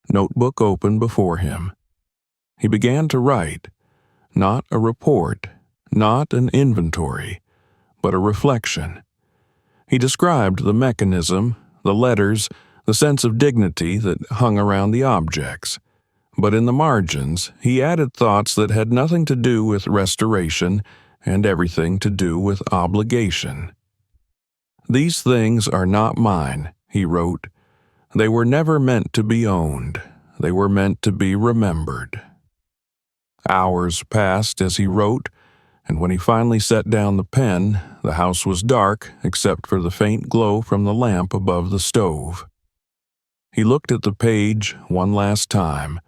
notebook open before him. He began to write, not a report, not an inventory, but a reflection. He described the mechanism, the letters, the sense of dignity that hung around the objects. But in the margins, he added thoughts that had nothing to do with restoration and everything to do with obligation. "These things are not mine," he wrote, They were never meant to be owned. They were meant to be remembered. Hours passed as he wrote, and when he finally set down the pen, the house was dark except for the faint glow from the lamp above the stove. He looked at the page one last time,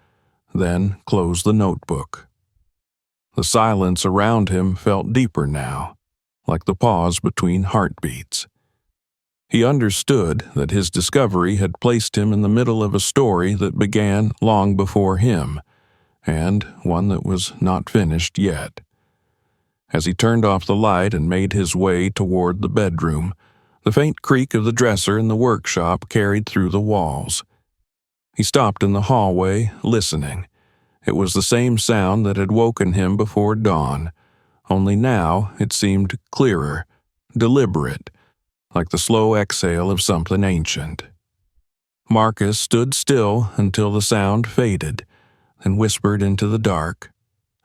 then closed the notebook. The silence around him felt deeper now, like the pause between heartbeats. He understood that his discovery had placed him in the middle of a story that began long before him, and one that was not finished yet. As he turned off the light and made his way toward the bedroom, the faint creak of the dresser in the workshop carried through the walls. He stopped in the hallway, listening. It was the same sound that had woken him before dawn, only now it seemed clearer, deliberate, like the slow exhale of something ancient. Marcus stood still until the sound faded, then whispered into the dark,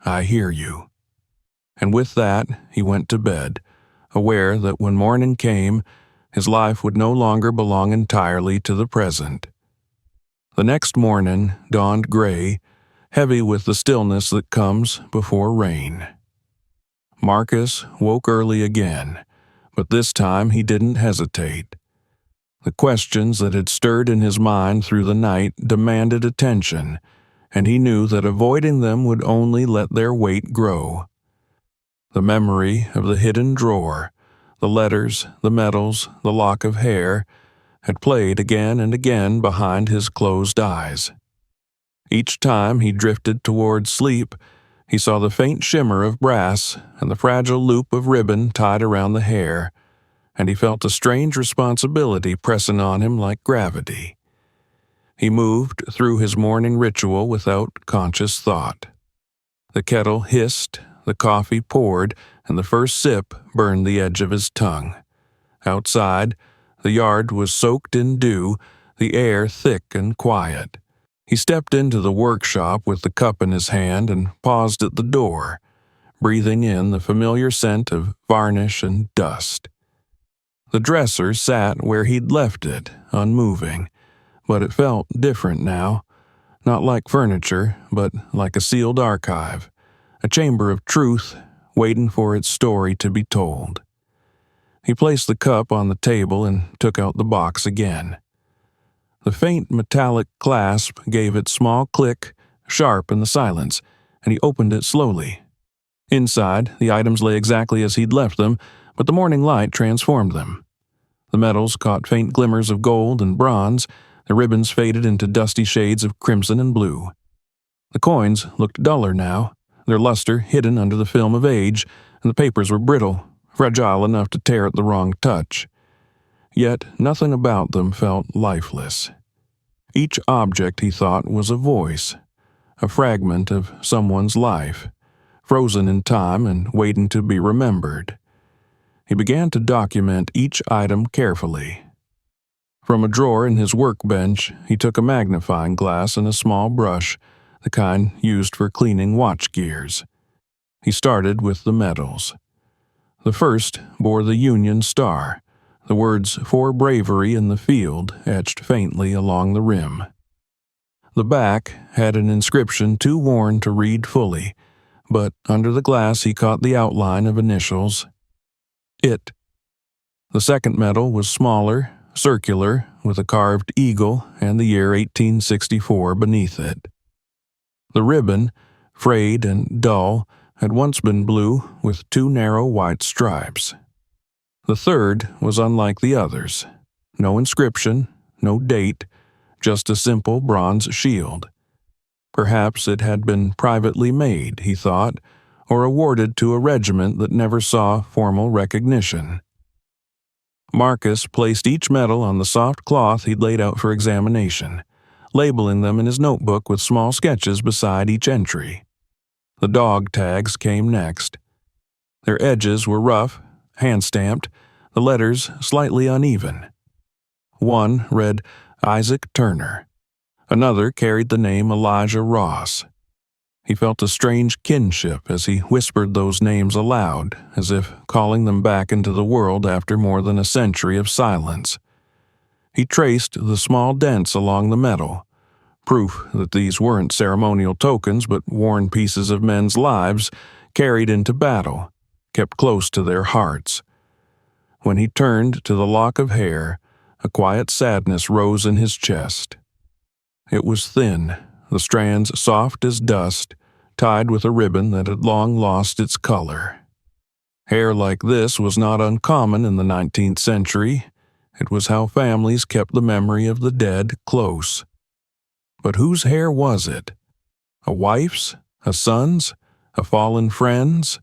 "I hear you." And with that, he went to bed, aware that when morning came, his life would no longer belong entirely to the present. The next morning dawned gray, heavy with the stillness that comes before rain. Marcus woke early again, but this time he didn't hesitate. The questions that had stirred in his mind through the night demanded attention, and he knew that avoiding them would only let their weight grow. The memory of the hidden drawer, the letters, the medals, the lock of hair, had played again and again behind his closed eyes. Each time he drifted toward sleep, he saw the faint shimmer of brass and the fragile loop of ribbon tied around the hair, and he felt a strange responsibility pressing on him like gravity. He moved through his morning ritual without conscious thought. The kettle hissed, the coffee poured, and the first sip burned the edge of his tongue. Outside, the yard was soaked in dew, the air thick and quiet. He stepped into the workshop with the cup in his hand and paused at the door, breathing in the familiar scent of varnish and dust. The dresser sat where he'd left it, unmoving, but it felt different now, not like furniture, but like a sealed archive, a chamber of truth waiting for its story to be told. He placed the cup on the table and took out the box again. The faint metallic clasp gave its small click, sharp in the silence, and he opened it slowly. Inside, the items lay exactly as he'd left them, but the morning light transformed them. The metals caught faint glimmers of gold and bronze, the ribbons faded into dusty shades of crimson and blue. The coins looked duller now, their luster hidden under the film of age, and the papers were brittle, fragile enough to tear at the wrong touch. Yet nothing about them felt lifeless. Each object, he thought, was a voice, a fragment of someone's life, frozen in time and waiting to be remembered. He began to document each item carefully. From a drawer in his workbench, he took a magnifying glass and a small brush, the kind used for cleaning watch gears. He started with the medals. The first bore the Union Star, the words "For Bravery in the Field" etched faintly along the rim. The back had an inscription too worn to read fully, but under the glass he caught the outline of initials, "It." The second medal was smaller, circular, with a carved eagle and the year 1864 beneath it. The ribbon, frayed and dull, had once been blue with two narrow white stripes. The third was unlike the others. No inscription, no date, just a simple bronze shield. Perhaps it had been privately made, he thought, or awarded to a regiment that never saw formal recognition. Marcus placed each medal on the soft cloth he'd laid out for examination, labeling them in his notebook with small sketches beside each entry. The dog tags came next. Their edges were rough, hand-stamped, the letters slightly uneven. One read Isaac Turner. Another carried the name Elijah Ross. He felt a strange kinship as he whispered those names aloud, as if calling them back into the world after more than a century of silence. He traced the small dents along the metal, proof that these weren't ceremonial tokens but worn pieces of men's lives carried into battle, kept close to their hearts. When he turned to the lock of hair, a quiet sadness rose in his chest. It was thin, the strands soft as dust, tied with a ribbon that had long lost its color. Hair like this was not uncommon in the 19th century. It was how families kept the memory of the dead close. But whose hair was it? A wife's? A son's? A fallen friend's?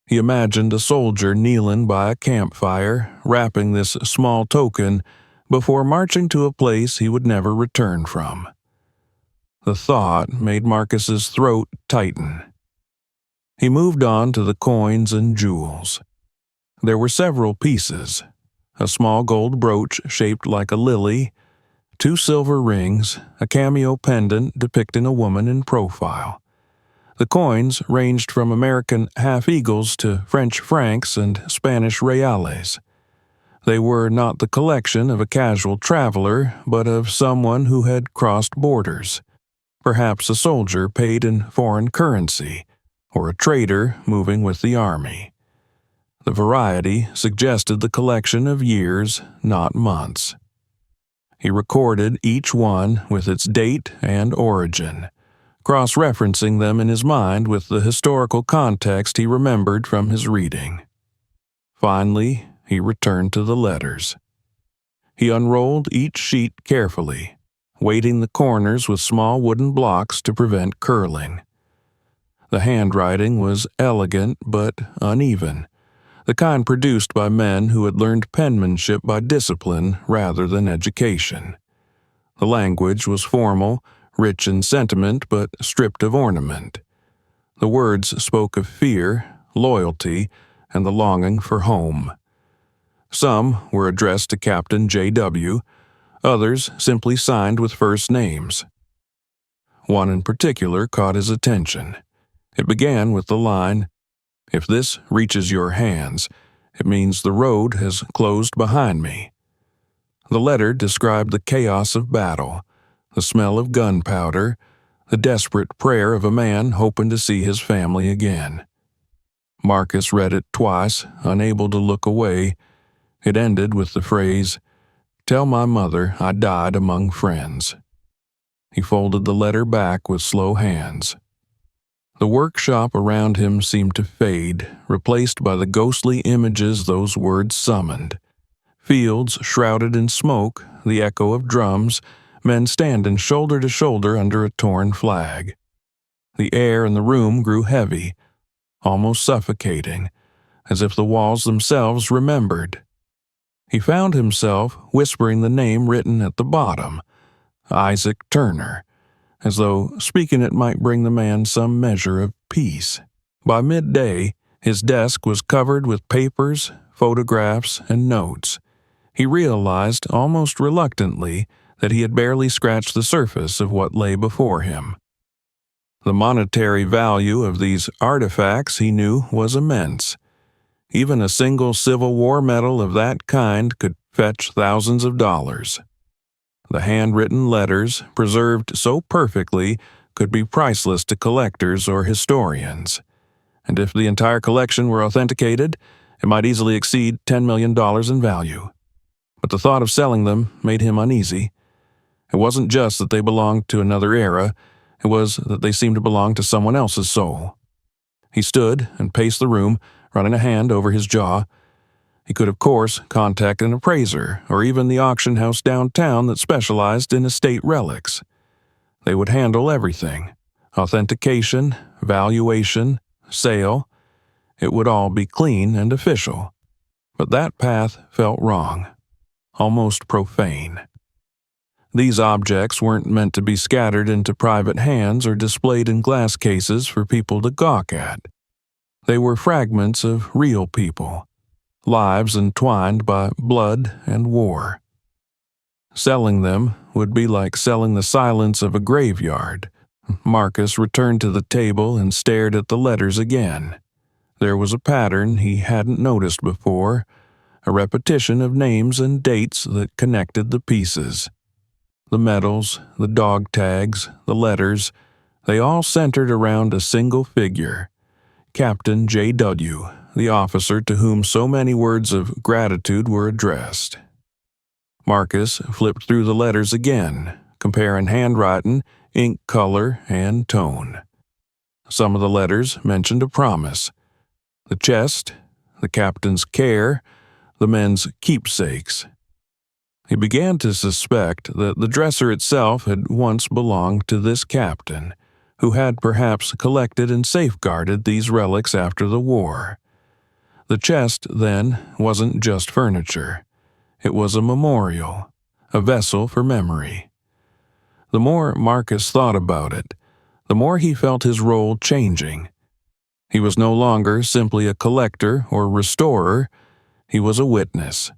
He imagined a soldier kneeling by a campfire, wrapping this small token before marching to a place he would never return from. The thought made Marcus's throat tighten. He moved on to the coins and jewels. There were several pieces: a small gold brooch shaped like a lily, 2 silver rings, a cameo pendant depicting a woman in profile. The coins ranged from American half-eagles to French francs and Spanish reales. They were not the collection of a casual traveler, but of someone who had crossed borders. Perhaps a soldier paid in foreign currency, or a trader moving with the army. The variety suggested the collection of years, not months. He recorded each one with its date and origin, cross-referencing them in his mind with the historical context he remembered from his reading. Finally, he returned to the letters. He unrolled each sheet carefully, weighting the corners with small wooden blocks to prevent curling. The handwriting was elegant but uneven, the kind produced by men who had learned penmanship by discipline rather than education. The language was formal, rich in sentiment but stripped of ornament. The words spoke of fear, loyalty, and the longing for home. Some were addressed to Captain J.W., others simply signed with first names. One in particular caught his attention. It began with the line, "If this reaches your hands, it means the road has closed behind me." The letter described the chaos of battle, the smell of gunpowder, the desperate prayer of a man hoping to see his family again. Marcus read it twice, unable to look away. It ended with the phrase, "Tell my mother I died among friends." He folded the letter back with slow hands. The workshop around him seemed to fade, replaced by the ghostly images those words summoned. Fields shrouded in smoke, the echo of drums, men standing shoulder to shoulder under a torn flag. The air in the room grew heavy, almost suffocating, as if the walls themselves remembered. He found himself whispering the name written at the bottom, Isaac Turner, as though speaking it might bring the man some measure of peace. By midday, his desk was covered with papers, photographs, and notes. He realized, almost reluctantly, that he had barely scratched the surface of what lay before him. The monetary value of these artifacts, he knew, was immense. Even a single Civil War medal of that kind could fetch thousands of dollars. The handwritten letters, preserved so perfectly, could be priceless to collectors or historians. And if the entire collection were authenticated, it might easily exceed $10 million in value. But the thought of selling them made him uneasy. It wasn't just that they belonged to another era, it was that they seemed to belong to someone else's soul. He stood and paced the room, running a hand over his jaw. He could, of course, contact an appraiser or even the auction house downtown that specialized in estate relics. They would handle everything: authentication, valuation, sale. It would all be clean and official. But that path felt wrong, almost profane. These objects weren't meant to be scattered into private hands or displayed in glass cases for people to gawk at. They were fragments of real people, lives entwined by blood and war. Selling them would be like selling the silence of a graveyard. Marcus returned to the table and stared at the letters again. There was a pattern he hadn't noticed before, a repetition of names and dates that connected the pieces. The medals, the dog tags, the letters, they all centered around a single figure, Captain J.W., the officer to whom so many words of gratitude were addressed. Marcus flipped through the letters again, comparing handwriting, ink color, and tone. Some of the letters mentioned a promise. The chest, the captain's care, the men's keepsakes. He began to suspect that the dresser itself had once belonged to this captain, who had perhaps collected and safeguarded these relics after the war. The chest, then, wasn't just furniture. It was a memorial, a vessel for memory. The more Marcus thought about it, the more he felt his role changing. He was no longer simply a collector or restorer, he was a witness.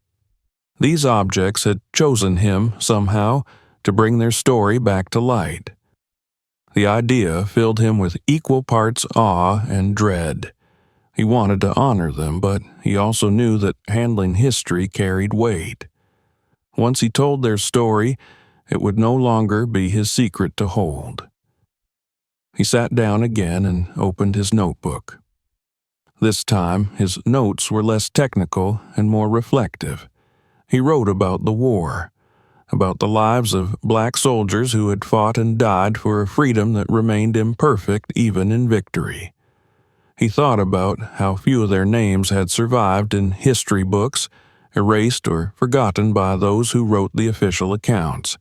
These objects had chosen him, somehow, to bring their story back to light. The idea filled him with equal parts awe and dread. He wanted to honor them, but he also knew that handling history carried weight. Once he told their story, it would no longer be his secret to hold. He sat down again and opened his notebook. This time, his notes were less technical and more reflective. He wrote about the war, about the lives of black soldiers who had fought and died for a freedom that remained imperfect even in victory. He thought about how few of their names had survived in history books, erased or forgotten by those who wrote the official accounts,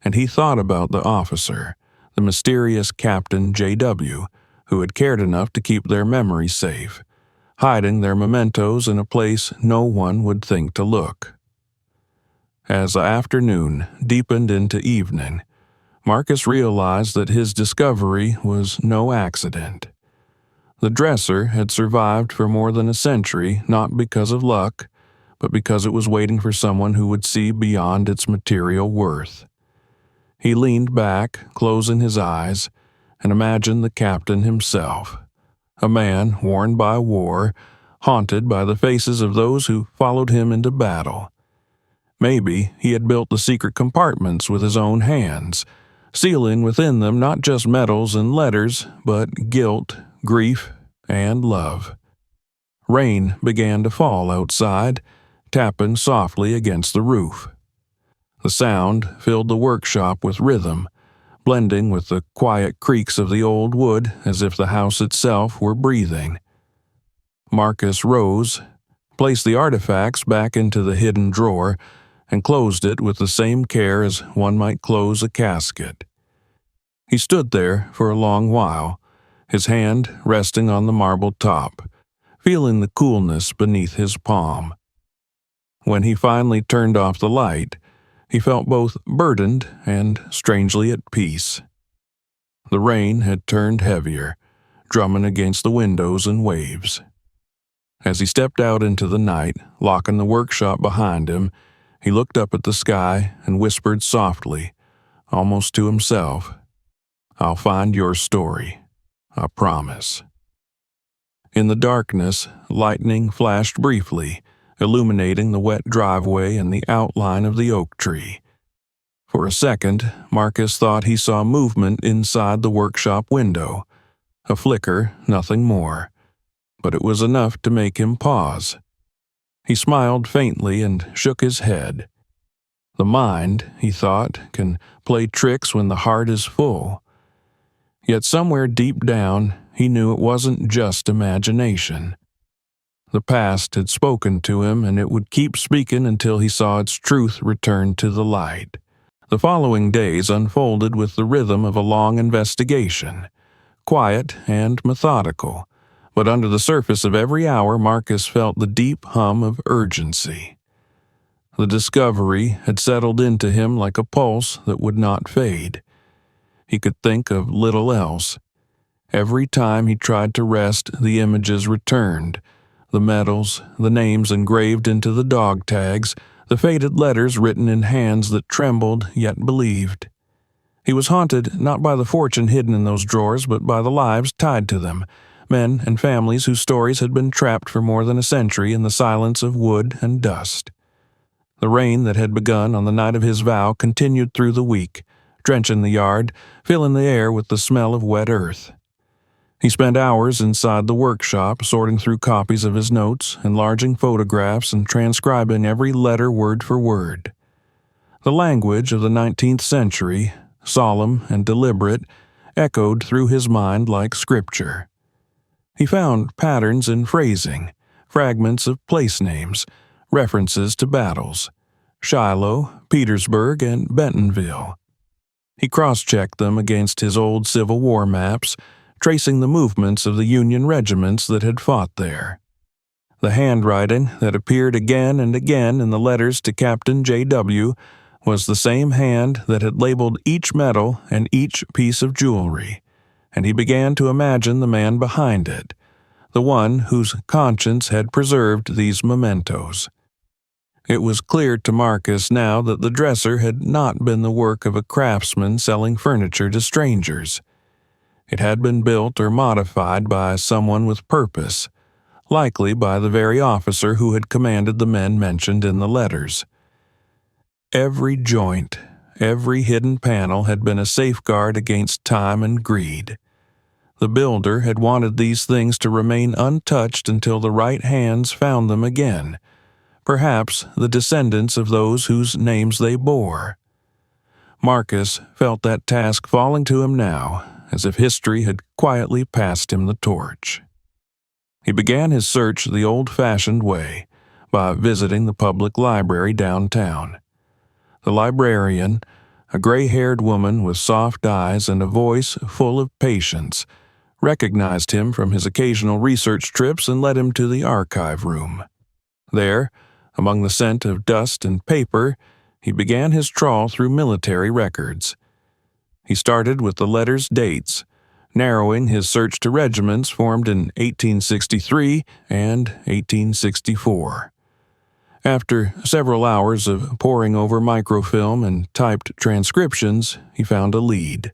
and he thought about the officer, the mysterious Captain J.W., who had cared enough to keep their memories safe, hiding their mementos in a place no one would think to look. As the afternoon deepened into evening, Marcus realized that his discovery was no accident. The dresser had survived for more than a century not because of luck, but because it was waiting for someone who would see beyond its material worth. He leaned back, closing his eyes, and imagined the captain himself, a man worn by war, haunted by the faces of those who followed him into battle. Maybe he had built the secret compartments with his own hands, sealing within them not just medals and letters, but guilt, grief, and love. Rain began to fall outside, tapping softly against the roof. The sound filled the workshop with rhythm, blending with the quiet creaks of the old wood as if the house itself were breathing. Marcus rose, placed the artifacts back into the hidden drawer, and closed it with the same care as one might close a casket. He stood there for a long while, his hand resting on the marble top, feeling the coolness beneath his palm. When he finally turned off the light, he felt both burdened and strangely at peace. The rain had turned heavier, drumming against the windows in waves. As he stepped out into the night, locking the workshop behind him, he looked up at the sky and whispered softly, almost to himself, "I'll find your story, I promise." In the darkness, lightning flashed briefly, illuminating the wet driveway and the outline of the oak tree. For a second, Marcus thought he saw movement inside the workshop window. A flicker, nothing more. But it was enough to make him pause. He smiled faintly and shook his head. The mind, he thought, can play tricks when the heart is full. Yet somewhere deep down, he knew it wasn't just imagination. The past had spoken to him, and it would keep speaking until he saw its truth return to the light. The following days unfolded with the rhythm of a long investigation, quiet and methodical, but under the surface of every hour Marcus felt the deep hum of urgency. The discovery had settled into him like a pulse that would not fade. He could think of little else. Every time he tried to rest, the images returned, the medals, the names engraved into the dog tags, the faded letters written in hands that trembled yet believed. He was haunted not by the fortune hidden in those drawers, but by the lives tied to them, men and families whose stories had been trapped for more than a century in the silence of wood and dust. The rain that had begun on the night of his vow continued through the week, drenching the yard, filling the air with the smell of wet earth. He spent hours inside the workshop sorting through copies of his notes, enlarging photographs, and transcribing every letter word for word. The language of the 19th century, solemn and deliberate, echoed through his mind like scripture. He found patterns in phrasing, fragments of place names, references to battles, Shiloh, Petersburg, and Bentonville. He cross-checked them against his old Civil War maps, tracing the movements of the Union regiments that had fought there. The handwriting that appeared again and again in the letters to Captain J.W. was the same hand that had labeled each medal and each piece of jewelry, and he began to imagine the man behind it, the one whose conscience had preserved these mementos. It was clear to Marcus now that the dresser had not been the work of a craftsman selling furniture to strangers. It had been built or modified by someone with purpose, likely by the very officer who had commanded the men mentioned in the letters. Every joint, every hidden panel had been a safeguard against time and greed. The builder had wanted these things to remain untouched until the right hands found them again, perhaps the descendants of those whose names they bore. Marcus felt that task falling to him now, as if history had quietly passed him the torch. He began his search the old-fashioned way, by visiting the public library downtown. The librarian, a gray-haired woman with soft eyes and a voice full of patience, recognized him from his occasional research trips and led him to the archive room. There, among the scent of dust and paper, he began his trawl through military records. He started with the letters' dates, narrowing his search to regiments formed in 1863 and 1864. After several hours of poring over microfilm and typed transcriptions, he found a lead.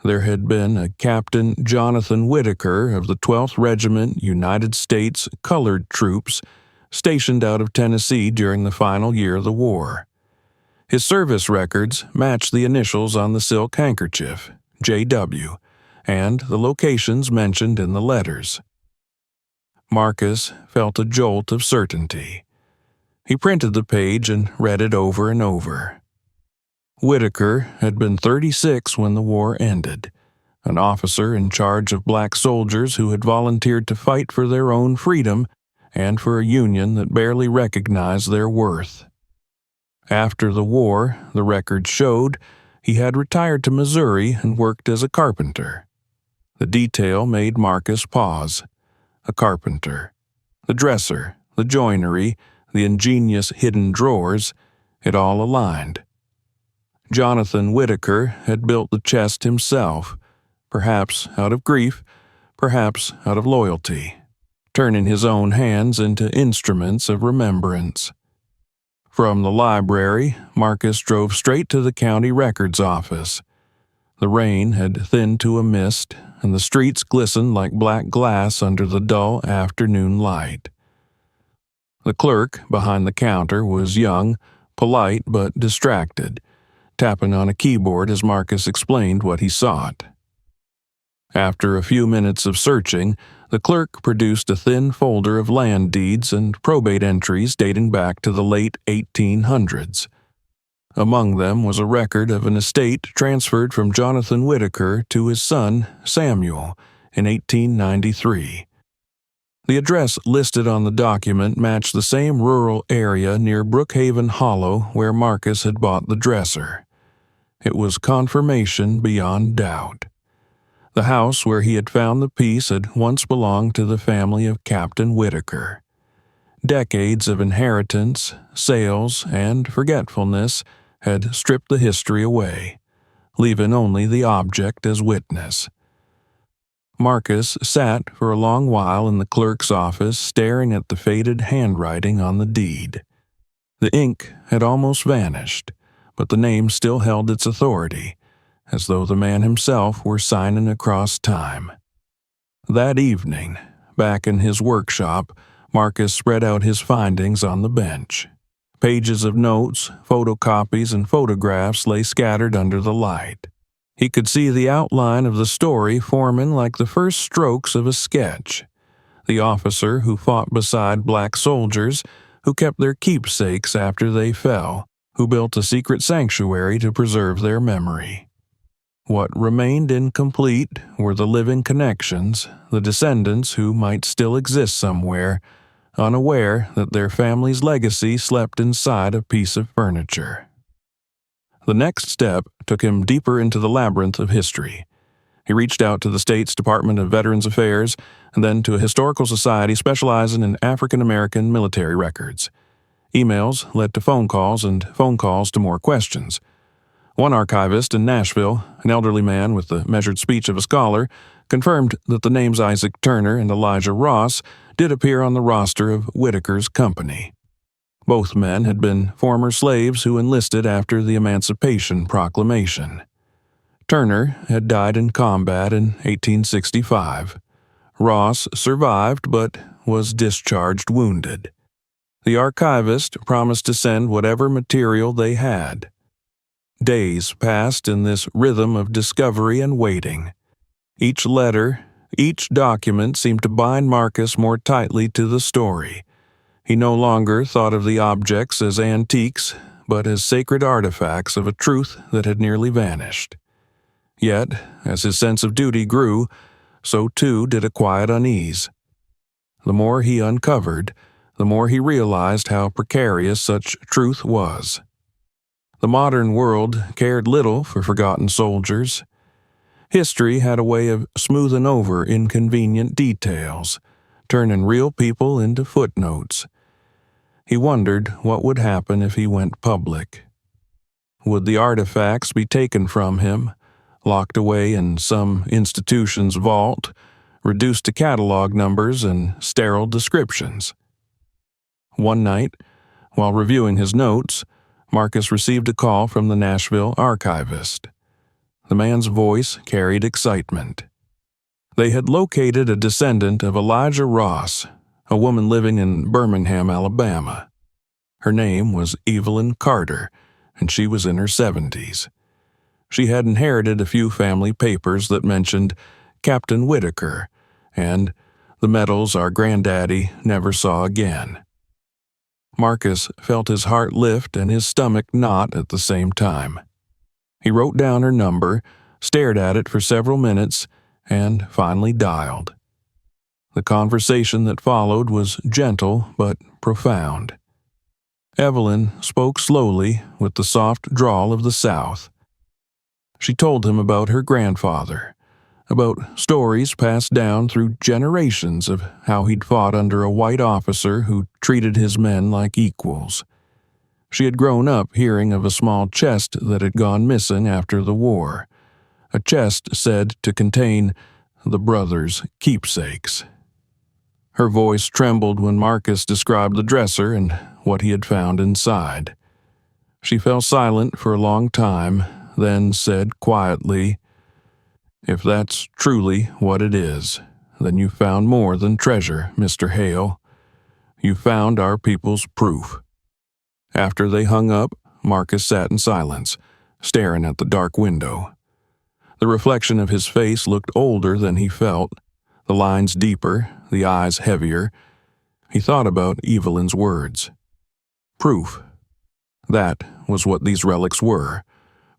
There had been a Captain Jonathan Whitaker of the 12th Regiment United States Colored Troops stationed out of Tennessee during the final year of the war. His service records matched the initials on the silk handkerchief, J.W., and the locations mentioned in the letters. Marcus felt a jolt of certainty. He printed the page and read it over and over. Whitaker had been 36 when the war ended, an officer in charge of black soldiers who had volunteered to fight for their own freedom and for a union that barely recognized their worth. After the war, the records showed, he had retired to Missouri and worked as a carpenter. The detail made Marcus pause. A carpenter. The dresser, the joinery, the ingenious hidden drawers, it all aligned. Jonathan Whitaker had built the chest himself, perhaps out of grief, perhaps out of loyalty, turning his own hands into instruments of remembrance. From the library, Marcus drove straight to the county records office. The rain had thinned to a mist, and the streets glistened like black glass under the dull afternoon light. The clerk behind the counter was young, polite but distracted, tapping on a keyboard as Marcus explained what he sought. After a few minutes of searching, the clerk produced a thin folder of land deeds and probate entries dating back to the late 1800s. Among them was a record of an estate transferred from Jonathan Whitaker to his son, Samuel, in 1893. The address listed on the document matched the same rural area near Brookhaven Hollow where Marcus had bought the dresser. It was confirmation beyond doubt. The house where he had found the piece had once belonged to the family of Captain Whitaker. Decades of inheritance, sales, and forgetfulness had stripped the history away, leaving only the object as witness. Marcus sat for a long while in the clerk's office staring at the faded handwriting on the deed. The ink had almost vanished, but the name still held its authority, as though the man himself were signing across time. That evening, back in his workshop, Marcus spread out his findings on the bench. Pages of notes, photocopies, and photographs lay scattered under the light. He could see the outline of the story forming like the first strokes of a sketch. The officer who fought beside black soldiers, who kept their keepsakes after they fell, who built a secret sanctuary to preserve their memory. What remained incomplete were the living connections, the descendants who might still exist somewhere, unaware that their family's legacy slept inside a piece of furniture. The next step took him deeper into the labyrinth of history. He reached out to the state's Department of Veterans Affairs and then to a historical society specializing in African American military records. Emails led to phone calls and phone calls to more questions. One archivist in Nashville, an elderly man with the measured speech of a scholar, confirmed that the names Isaac Turner and Elijah Ross did appear on the roster of Whitaker's company. Both men had been former slaves who enlisted after the Emancipation Proclamation. Turner had died in combat in 1865. Ross survived but was discharged wounded. The archivist promised to send whatever material they had. Days passed in this rhythm of discovery and waiting. Each letter, each document seemed to bind Marcus more tightly to the story. He no longer thought of the objects as antiques, but as sacred artifacts of a truth that had nearly vanished. Yet, as his sense of duty grew, so too did a quiet unease. The more he uncovered, the more he realized how precarious such truth was. The modern world cared little for forgotten soldiers. History had a way of smoothing over inconvenient details, turning real people into footnotes. He wondered what would happen if he went public. Would the artifacts be taken from him, locked away in some institution's vault, reduced to catalog numbers and sterile descriptions? One night, while reviewing his notes, Marcus received a call from the Nashville archivist. The man's voice carried excitement. They had located a descendant of Elijah Ross, a woman living in Birmingham, Alabama. Her name was Evelyn Carter, and she was in her 70s. She had inherited a few family papers that mentioned Captain Whitaker and the medals our granddaddy never saw again. Marcus felt his heart lift and his stomach knot at the same time. He wrote down her number, stared at it for several minutes, and finally dialed. The conversation that followed was gentle but profound. Evelyn spoke slowly with the soft drawl of the South. She told him about her grandfather, about stories passed down through generations of how he'd fought under a white officer who treated his men like equals. She had grown up hearing of a small chest that had gone missing after the war, a chest said to contain the brothers' keepsakes. Her voice trembled when Marcus described the dresser and what he had found inside. She fell silent for a long time, then said quietly, "If that's truly what it is, then you found more than treasure, Mr. Hale. You found our people's proof." After they hung up, Marcus sat in silence, staring at the dark window. The reflection of his face looked older than he felt, the lines deeper, the eyes heavier. He thought about Evelyn's words. Proof. That was what these relics were.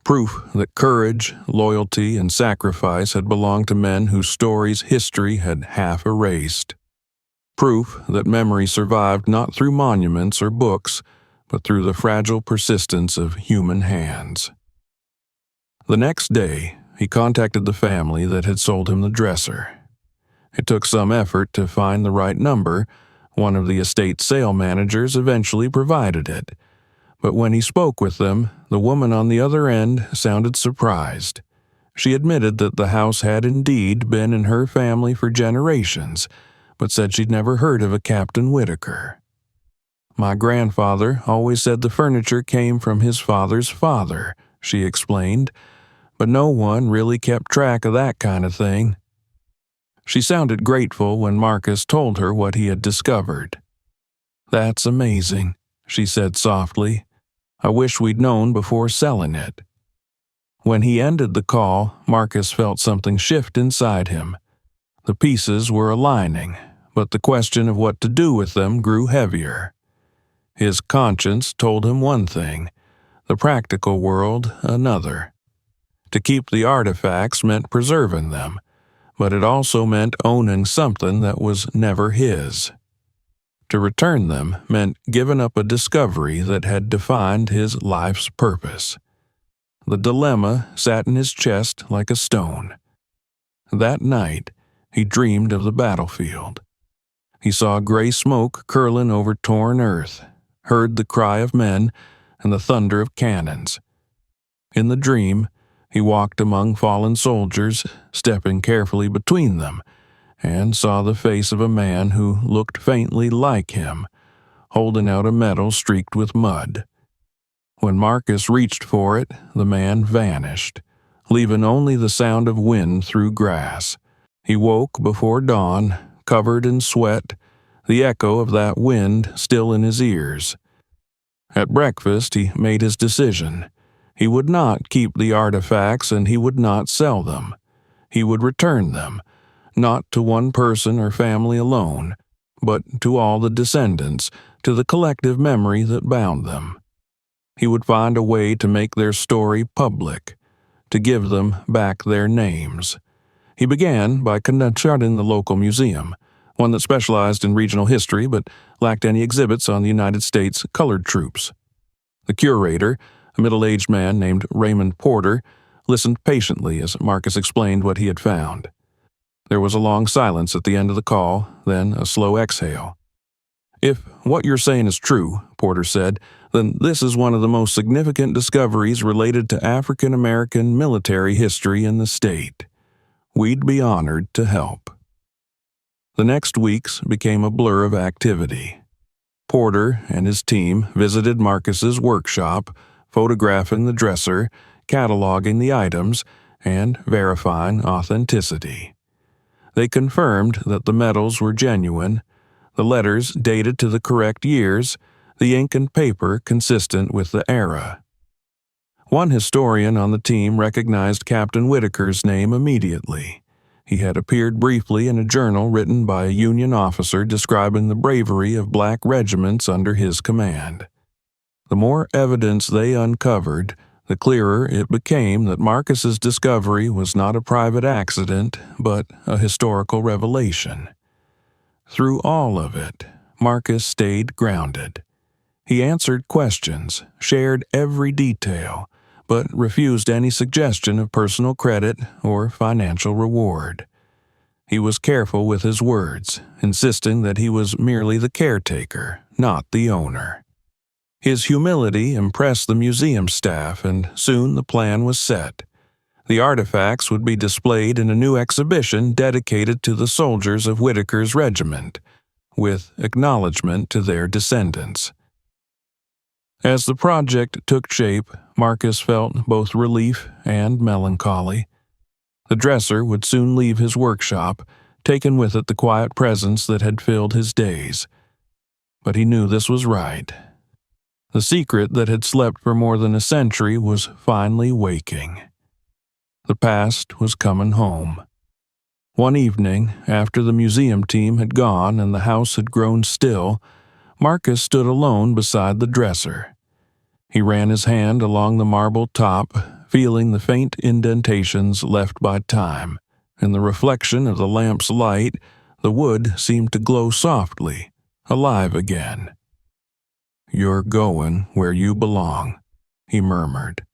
Proof that courage, loyalty, and sacrifice had belonged to men whose stories history had half erased. Proof that memory survived not through monuments or books, but through the fragile persistence of human hands. The next day, he contacted the family that had sold him the dresser. It took some effort to find the right number. One of the estate sale managers eventually provided it. But when he spoke with them, the woman on the other end sounded surprised. She admitted that the house had indeed been in her family for generations, but said she'd never heard of a Captain Whitaker. "My grandfather always said the furniture came from his father's father," she explained, "but no one really kept track of that kind of thing." She sounded grateful when Marcus told her what he had discovered. "That's amazing," she said softly. "I wish we'd known before selling it." When he ended the call, Marcus felt something shift inside him. The pieces were aligning, but the question of what to do with them grew heavier. His conscience told him one thing, the practical world another. To keep the artifacts meant preserving them, but it also meant owning something that was never his. To return them meant giving up a discovery that had defined his life's purpose. The dilemma sat in his chest like a stone. That night, he dreamed of the battlefield. He saw gray smoke curling over torn earth, heard the cry of men and the thunder of cannons. In the dream, he walked among fallen soldiers, stepping carefully between them, and saw the face of a man who looked faintly like him, holding out a medal streaked with mud. When Marcus reached for it, the man vanished, leaving only the sound of wind through grass. He woke before dawn, covered in sweat, the echo of that wind still in his ears. At breakfast, he made his decision. He would not keep the artifacts and he would not sell them. He would return them, not to one person or family alone, but to all the descendants, to the collective memory that bound them. He would find a way to make their story public, to give them back their names. He began by consulting the local museum, one that specialized in regional history but lacked any exhibits on the United States colored troops. The curator, a middle-aged man named Raymond Porter, listened patiently as Marcus explained what he had found. There was a long silence at the end of the call, then a slow exhale. "If what you're saying is true," Porter said, "then this is one of the most significant discoveries related to African American military history in the state. We'd be honored to help." The next weeks became a blur of activity. Porter and his team visited Marcus's workshop, photographing the dresser, cataloging the items, and verifying authenticity. They confirmed that the medals were genuine, the letters dated to the correct years, the ink and paper consistent with the era. One historian on the team recognized Captain Whitaker's name immediately. He had appeared briefly in a journal written by a Union officer describing the bravery of black regiments under his command. The more evidence they uncovered, the clearer it became that Marcus's discovery was not a private accident, but a historical revelation. Through all of it, Marcus stayed grounded. He answered questions, shared every detail, but refused any suggestion of personal credit or financial reward. He was careful with his words, insisting that he was merely the caretaker, not the owner. His humility impressed the museum staff, and soon the plan was set. The artifacts would be displayed in a new exhibition dedicated to the soldiers of Whitaker's regiment, with acknowledgement to their descendants. As the project took shape, Marcus felt both relief and melancholy. The dresser would soon leave his workshop, taking with it the quiet presence that had filled his days. But he knew this was right. The secret that had slept for more than a century was finally waking. The past was coming home. One evening, after the museum team had gone and the house had grown still, Marcus stood alone beside the dresser. He ran his hand along the marble top, feeling the faint indentations left by time. In the reflection of the lamp's light, the wood seemed to glow softly, alive again. "You're going where you belong," he murmured.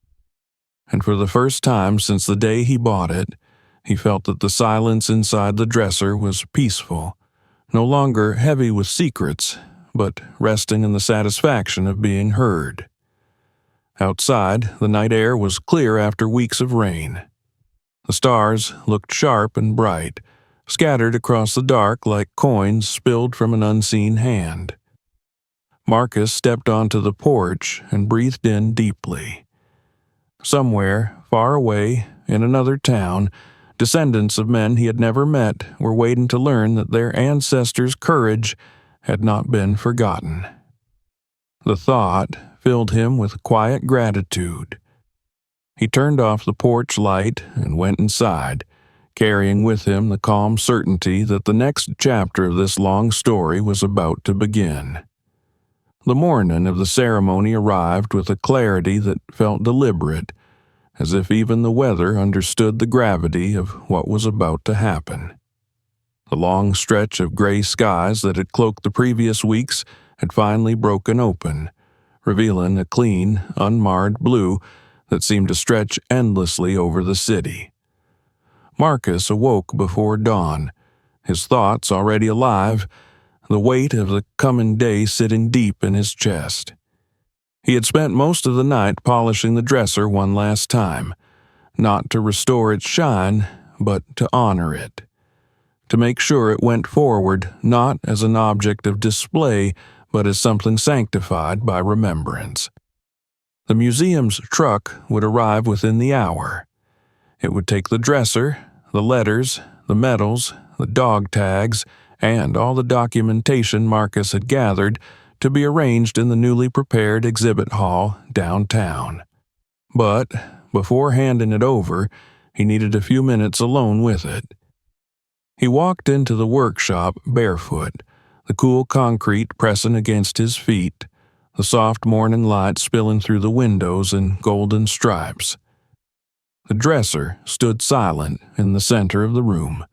And for the first time since the day he bought it, he felt that the silence inside the dresser was peaceful, no longer heavy with secrets, but resting in the satisfaction of being heard. Outside, the night air was clear after weeks of rain. The stars looked sharp and bright, scattered across the dark like coins spilled from an unseen hand. Marcus stepped onto the porch and breathed in deeply. Somewhere, far away, in another town, Descendants of men he had never met were waiting to learn that their ancestors' courage had not been forgotten. The thought filled him with quiet gratitude. He turned off the porch light and went inside, carrying with him the calm certainty that the next chapter of this long story was about to begin. The morning of the ceremony arrived with a clarity that felt deliberate, as if even the weather understood the gravity of what was about to happen. The long stretch of gray skies that had cloaked the previous weeks had finally broken open, revealing a clean, unmarred blue that seemed to stretch endlessly over the city. Marcus awoke before dawn, his thoughts already alive, the weight of the coming day sitting deep in his chest. He had spent most of the night polishing the dresser one last time, not to restore its shine, but to honor it, to make sure it went forward not as an object of display, but as something sanctified by remembrance. The museum's truck would arrive within the hour. It would take the dresser, the letters, the medals, the dog tags, and all the documentation Marcus had gathered to be arranged in the newly prepared exhibit hall downtown. But before handing it over, he needed a few minutes alone with it. He walked into the workshop barefoot, the cool concrete pressing against his feet, the soft morning light spilling through the windows in golden stripes. The dresser stood silent in the center of the room,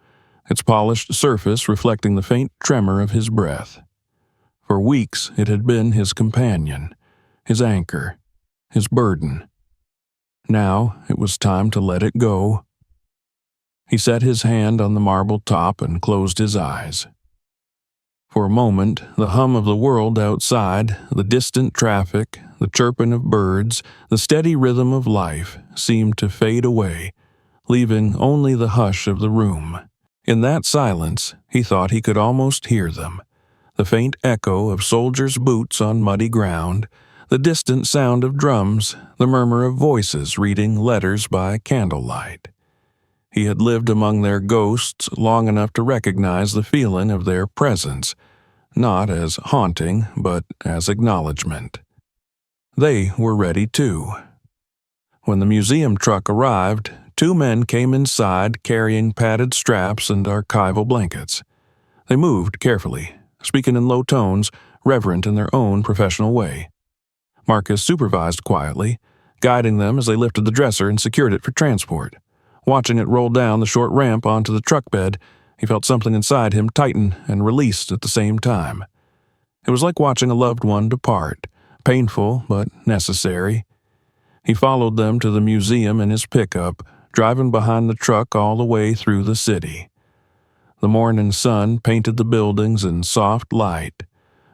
its polished surface reflecting the faint tremor of his breath. For weeks it had been his companion, his anchor, his burden. Now it was time to let it go. He set his hand on the marble top and closed his eyes. For a moment, the hum of the world outside, the distant traffic, the chirping of birds, the steady rhythm of life seemed to fade away, leaving only the hush of the room. In that silence, he thought he could almost hear them, the faint echo of soldiers' boots on muddy ground, the distant sound of drums, the murmur of voices reading letters by candlelight. He had lived among their ghosts long enough to recognize the feeling of their presence, not as haunting, but as acknowledgement. They were ready too. When the museum truck arrived, 2 men came inside carrying padded straps and archival blankets. They moved carefully, speaking in low tones, reverent in their own professional way. Marcus supervised quietly, guiding them as they lifted the dresser and secured it for transport. Watching it roll down the short ramp onto the truck bed, he felt something inside him tighten and release at the same time. It was like watching a loved one depart, painful but necessary. He followed them to the museum in his pickup, driving behind the truck all the way through the city. The morning sun painted the buildings in soft light,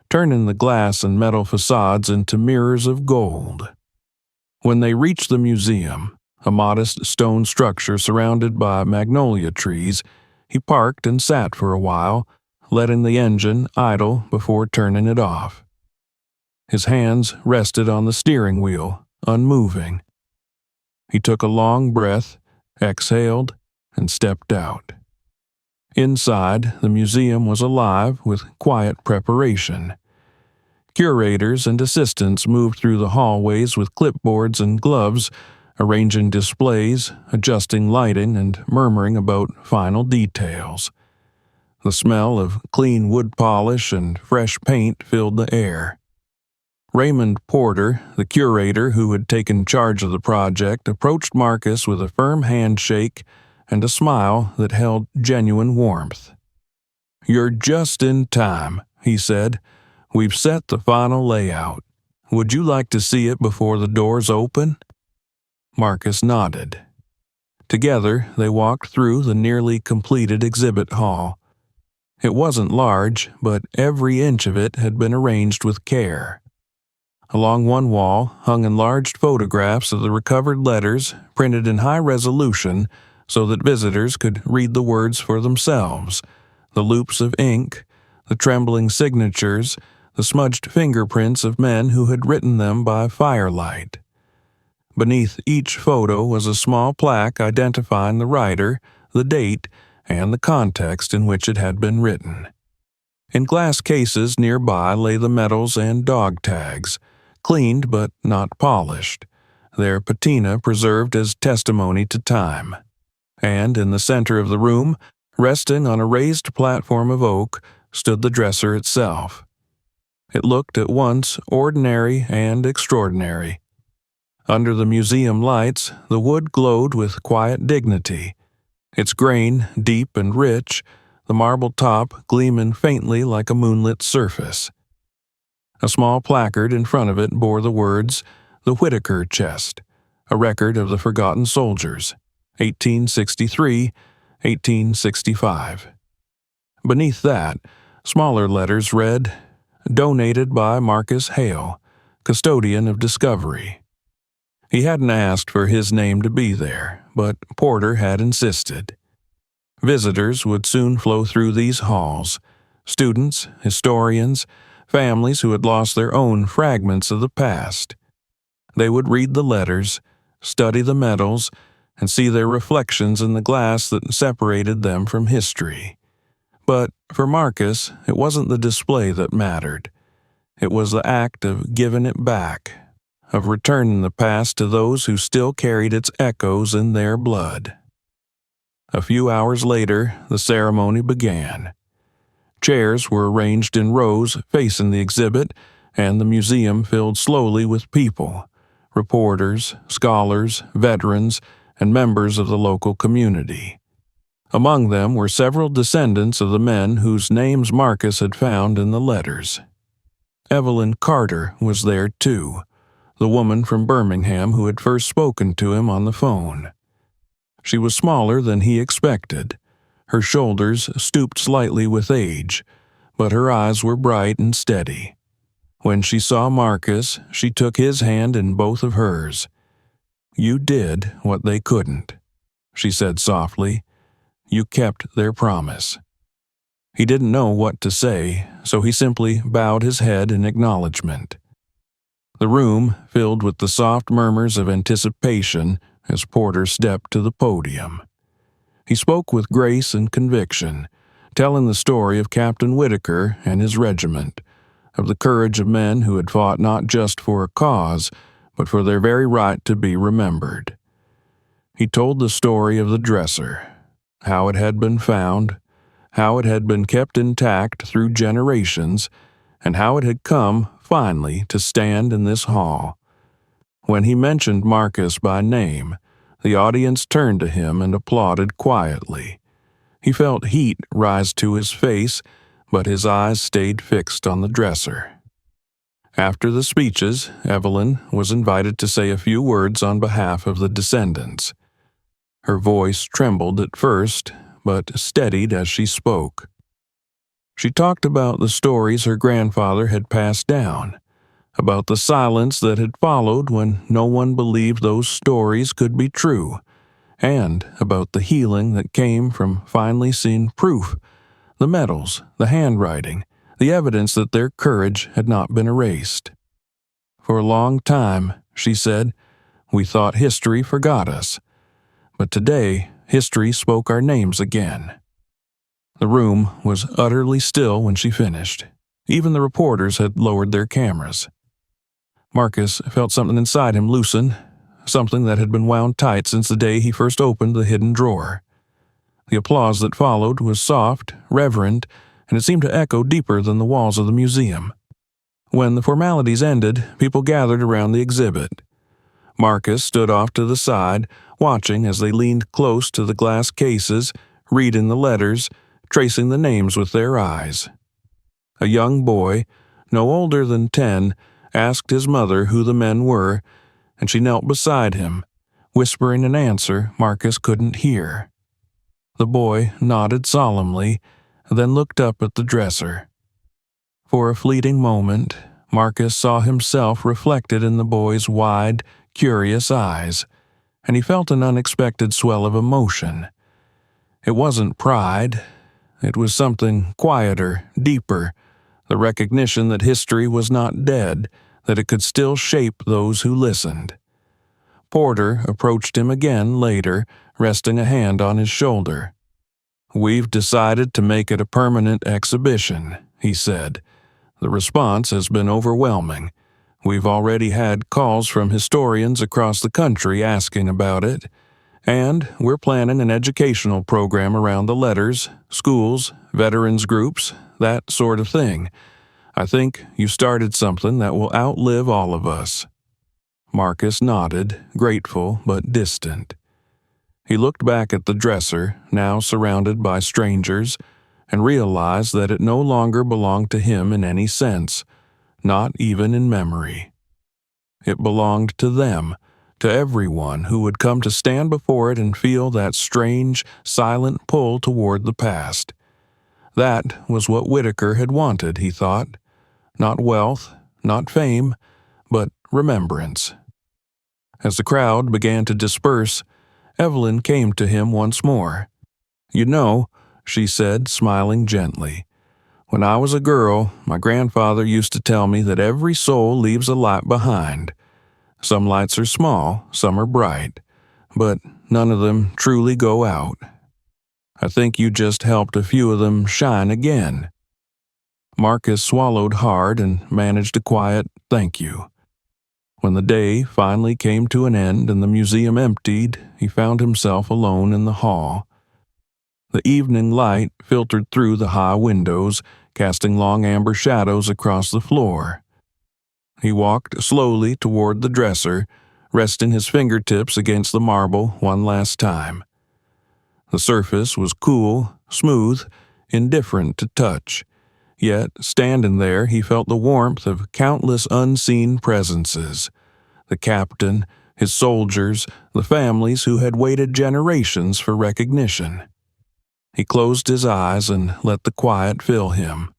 turning the glass and metal facades into mirrors of gold. When they reached the museum, a modest stone structure surrounded by magnolia trees, he parked and sat for a while, letting the engine idle before turning it off. His hands rested on the steering wheel, unmoving. He took a long breath, exhaled, and stepped out. Inside, the museum was alive with quiet preparation. Curators and assistants moved through the hallways with clipboards and gloves, arranging displays, adjusting lighting, and murmuring about final details. The smell of clean wood polish and fresh paint filled the air. Raymond Porter, the curator who had taken charge of the project, approached Marcus with a firm handshake and a smile that held genuine warmth. "You're just in time," he said. "We've set the final layout. Would you like to see it before the doors open?" Marcus nodded. Together, they walked through the nearly completed exhibit hall. It wasn't large, but every inch of it had been arranged with care. Along one wall hung enlarged photographs of the recovered letters, printed in high resolution so that visitors could read the words for themselves, the loops of ink, the trembling signatures, the smudged fingerprints of men who had written them by firelight. Beneath each photo was a small plaque identifying the writer, the date, and the context in which it had been written. In glass cases nearby lay the medals and dog tags, cleaned but not polished, their patina preserved as testimony to time. And in the center of the room, resting on a raised platform of oak, stood the dresser itself. It looked at once ordinary and extraordinary. Under the museum lights, the wood glowed with quiet dignity, its grain deep and rich, the marble top gleaming faintly like a moonlit surface. A small placard in front of it bore the words, "The Whitaker Chest, a record of the forgotten soldiers, 1863, 1865. Beneath that, smaller letters read, "Donated by Marcus Hale, custodian of Discovery." He hadn't asked for his name to be there, but Porter had insisted. Visitors would soon flow through these halls, students, historians, families who had lost their own fragments of the past. They would read the letters, study the medals, and see their reflections in the glass that separated them from history. But for Marcus, it wasn't the display that mattered. It was the act of giving it back, of returning the past to those who still carried its echoes in their blood. A few hours later, the ceremony began. Chairs were arranged in rows facing the exhibit, and the museum filled slowly with people, reporters, scholars, veterans, and members of the local community. Among them were several descendants of the men whose names Marcus had found in the letters. Evelyn Carter was there too, the woman from Birmingham who had first spoken to him on the phone. She was smaller than he expected. Her shoulders stooped slightly with age, but her eyes were bright and steady. When she saw Marcus, she took his hand in both of hers. "You did what they couldn't," she said softly. "You kept their promise." He didn't know what to say, so he simply bowed his head in acknowledgement. The room filled with the soft murmurs of anticipation as Porter stepped to the podium. He spoke with grace and conviction, telling the story of Captain Whitaker and his regiment, of the courage of men who had fought not just for a cause, but for their very right to be remembered. He told the story of the dresser, how it had been found, how it had been kept intact through generations, and how it had come, finally, to stand in this hall. When he mentioned Marcus by name, the audience turned to him and applauded quietly. He felt heat rise to his face, but his eyes stayed fixed on the dresser. After the speeches, Evelyn was invited to say a few words on behalf of the descendants. Her voice trembled at first, but steadied as she spoke. She talked about the stories her grandfather had passed down, about the silence that had followed when no one believed those stories could be true, and about the healing that came from finally seeing proof, the medals, the handwriting, the evidence that their courage had not been erased. "For a long time," she said, "we thought history forgot us. But today, history spoke our names again." The room was utterly still when she finished. Even the reporters had lowered their cameras. Marcus felt something inside him loosen, something that had been wound tight since the day he first opened the hidden drawer. The applause that followed was soft, reverent, and it seemed to echo deeper than the walls of the museum. When the formalities ended, people gathered around the exhibit. Marcus stood off to the side, watching as they leaned close to the glass cases, reading the letters, tracing the names with their eyes. A young boy, no older than 10, asked his mother who the men were, and she knelt beside him, whispering an answer Marcus couldn't hear. The boy nodded solemnly, then looked up at the dresser. For a fleeting moment, Marcus saw himself reflected in the boy's wide, curious eyes, and he felt an unexpected swell of emotion. It wasn't pride. It was something quieter, deeper, the recognition that history was not dead, that it could still shape those who listened. porter approached him again later, resting a hand on his shoulder. "We've decided to make it a permanent exhibition," he said. "The response has been overwhelming. We've already had calls from historians across the country asking about it, and we're planning an educational program around the letters, schools, veterans groups, that sort of thing. I think you started something that will outlive all of us." Marcus nodded, grateful but distant. He looked back at the dresser, now surrounded by strangers, and realized that it no longer belonged to him in any sense, not even in memory. It belonged to them, to everyone who would come to stand before it and feel that strange, silent pull toward the past. That was what Whitaker had wanted, he thought. Not wealth, not fame, but remembrance. As the crowd began to disperse, Evelyn came to him once more. "You know," she said, smiling gently, "when I was a girl, my grandfather used to tell me that every soul leaves a light behind. Some lights are small, some are bright, but none of them truly go out. I think you just helped a few of them shine again." Marcus swallowed hard and managed a quiet "thank you." When the day finally came to an end and the museum emptied, he found himself alone in the hall. The evening light filtered through the high windows, casting long amber shadows across the floor. He walked slowly toward the dresser, resting his fingertips against the marble one last time. The surface was cool, smooth, indifferent to touch. Yet, standing there, he felt the warmth of countless unseen presences. The captain, his soldiers, the families who had waited generations for recognition. He closed his eyes and let the quiet fill him.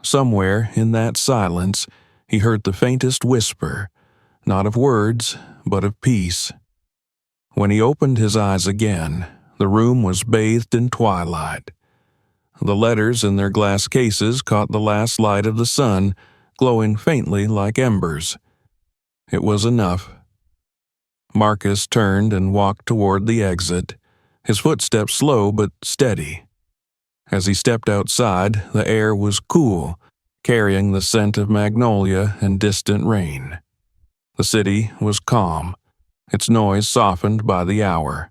Somewhere in that silence, he heard the faintest whisper, not of words, but of peace. When he opened his eyes again, the room was bathed in twilight. The letters in their glass cases caught the last light of the sun, glowing faintly like embers. It was enough. Marcus turned and walked toward the exit, his footsteps slow but steady. As he stepped outside, the air was cool, carrying the scent of magnolia and distant rain. The city was calm, its noise softened by the hour.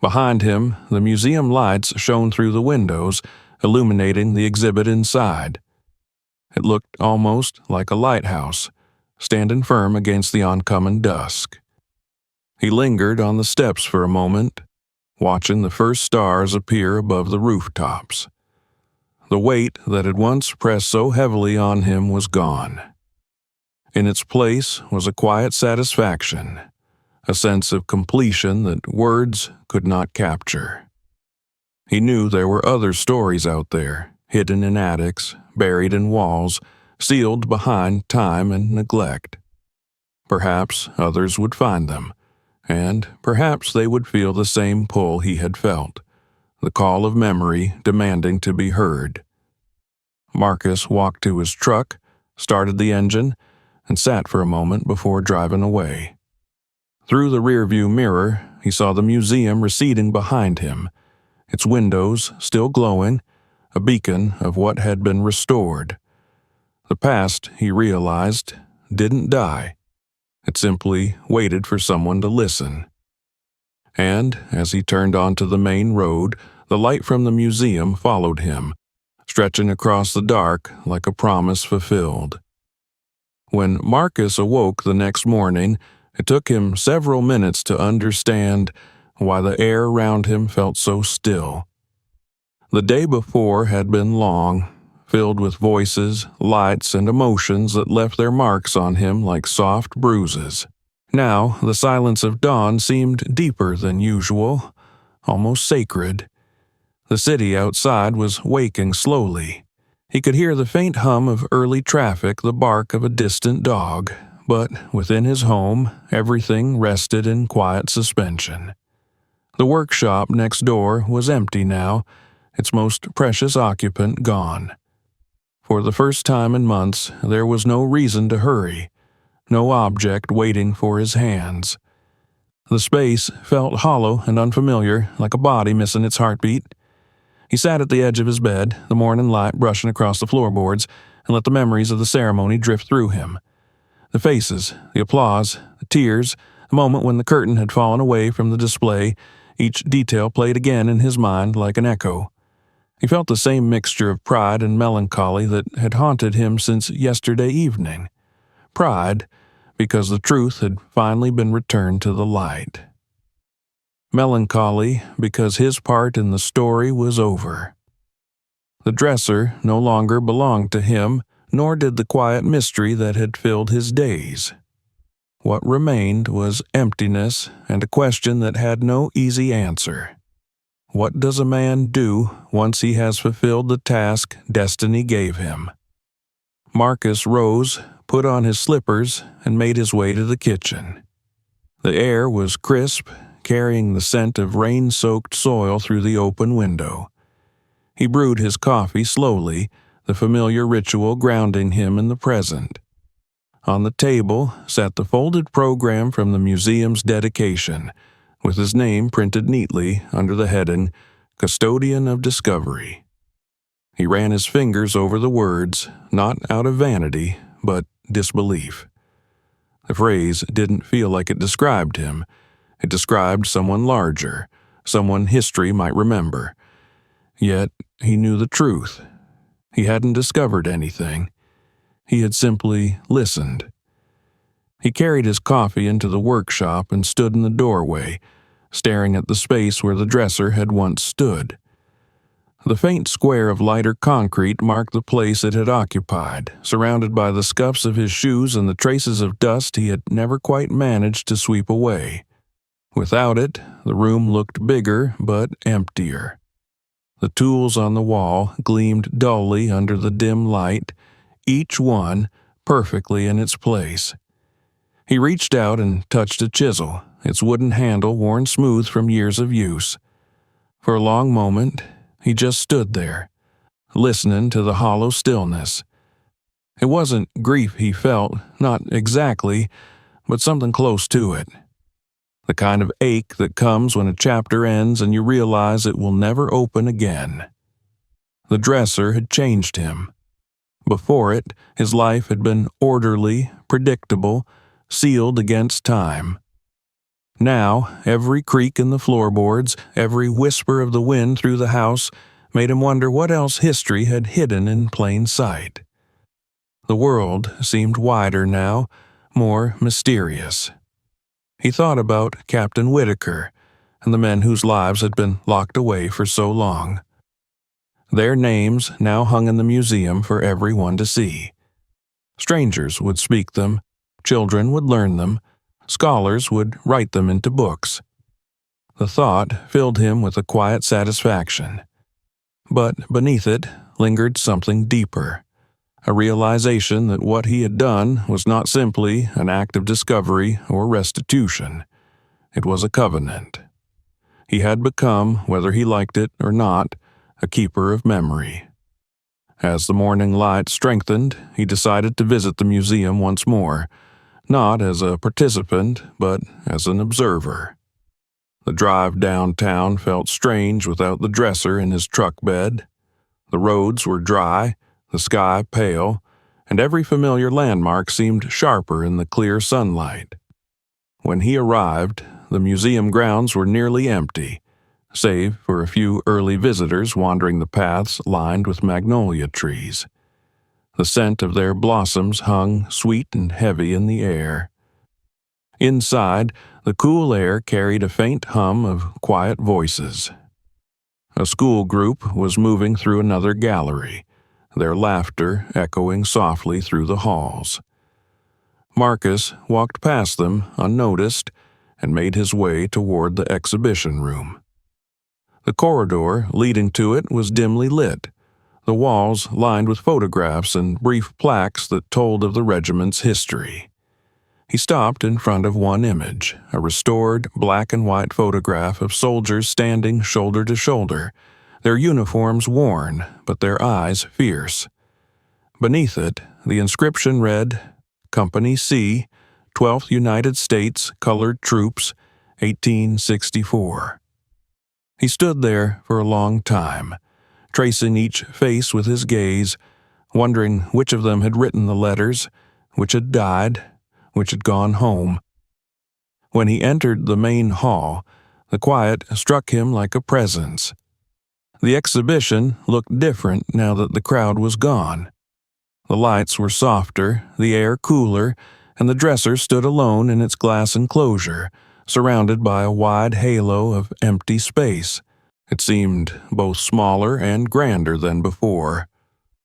Behind him, the museum lights shone through the windows, illuminating the exhibit inside. It looked almost like a lighthouse, standing firm against the oncoming dusk. He lingered on the steps for a moment, watching the first stars appear above the rooftops. The weight that had once pressed so heavily on him was gone. In its place was a quiet satisfaction, a sense of completion that words could not capture. He knew there were other stories out there, hidden in attics, buried in walls, sealed behind time and neglect. Perhaps others would find them, and perhaps they would feel the same pull he had felt, the call of memory demanding to be heard. Marcus walked to his truck, started the engine, and sat for a moment before driving away. Through the rearview mirror, he saw the museum receding behind him, its windows still glowing, a beacon of what had been restored. The past, he realized, didn't die. It simply waited for someone to listen. And, as he turned onto the main road, the light from the museum followed him, stretching across the dark like a promise fulfilled. When Marcus awoke the next morning, it took him several minutes to understand why the air around him felt so still. The day before had been long, filled with voices, lights, and emotions that left their marks on him like soft bruises. Now, the silence of dawn seemed deeper than usual, almost sacred. The city outside was waking slowly. He could hear the faint hum of early traffic, the bark of a distant dog, but within his home, everything rested in quiet suspension. The workshop next door was empty now, its most precious occupant gone. For the first time in months, there was no reason to hurry, no object waiting for his hands. The space felt hollow and unfamiliar, like a body missing its heartbeat. He sat at the edge of his bed, the morning light brushing across the floorboards, and let the memories of the ceremony drift through him. The faces, the applause, the tears, the moment when the curtain had fallen away from the display, each detail played again in his mind like an echo. He felt the same mixture of pride and melancholy that had haunted him since yesterday evening. Pride, because the truth had finally been returned to the light. Melancholy, because his part in the story was over. The dresser no longer belonged to him, nor did the quiet mystery that had filled his days. What remained was emptiness and a question that had no easy answer. What does a man do once he has fulfilled the task destiny gave him? Marcus rose, put on his slippers, and made his way to the kitchen. The air was crisp, carrying the scent of rain-soaked soil through the open window. He brewed his coffee slowly, the familiar ritual grounding him in the present. On the table sat the folded program from the museum's dedication, with his name printed neatly under the heading, Custodian of Discovery. He ran his fingers over the words, not out of vanity, but disbelief. The phrase didn't feel like it described him. It described someone larger, someone history might remember. Yet he knew the truth. He hadn't discovered anything. He had simply listened. He carried his coffee into the workshop and stood in the doorway, staring at the space where the dresser had once stood. The faint square of lighter concrete marked the place it had occupied, surrounded by the scuffs of his shoes and the traces of dust he had never quite managed to sweep away. Without it, the room looked bigger but emptier. The tools on the wall gleamed dully under the dim light, each one perfectly in its place. He reached out and touched a chisel, its wooden handle worn smooth from years of use. For a long moment, he just stood there, listening to the hollow stillness. It wasn't grief he felt, not exactly, but something close to it. The kind of ache that comes when a chapter ends and you realize it will never open again. The dresser had changed him. Before it, his life had been orderly, predictable, sealed against time. Now, every creak in the floorboards, every whisper of the wind through the house made him wonder what else history had hidden in plain sight. The world seemed wider now, more mysterious. He thought about Captain Whitaker and the men whose lives had been locked away for so long. Their names now hung in the museum for everyone to see. Strangers would speak them, children would learn them, scholars would write them into books. The thought filled him with a quiet satisfaction. But beneath it lingered something deeper, a realization that what he had done was not simply an act of discovery or restitution. It was a covenant. He had become, whether he liked it or not, a keeper of memory. As the morning light strengthened, he decided to visit the museum once more, not as a participant, but as an observer. The drive downtown felt strange without the dresser in his truck bed. The roads were dry, the sky pale, and every familiar landmark seemed sharper in the clear sunlight. When he arrived, the museum grounds were nearly empty, save for a few early visitors wandering the paths lined with magnolia trees. The scent of their blossoms hung sweet and heavy in the air. Inside, the cool air carried a faint hum of quiet voices. A school group was moving through another gallery, their laughter echoing softly through the halls. Marcus walked past them unnoticed and made his way toward the exhibition room. The corridor leading to it was dimly lit, the walls lined with photographs and brief plaques that told of the regiment's history. He stopped in front of one image, a restored black and white photograph of soldiers standing shoulder to shoulder, their uniforms worn, but their eyes fierce. Beneath it, the inscription read, Company C, 12th United States Colored Troops, 1864. He stood there for a long time, tracing each face with his gaze, wondering which of them had written the letters, which had died, which had gone home. When he entered the main hall, the quiet struck him like a presence. The exhibition looked different now that the crowd was gone. The lights were softer, the air cooler, and the dresser stood alone in its glass enclosure, surrounded by a wide halo of empty space. It seemed both smaller and grander than before,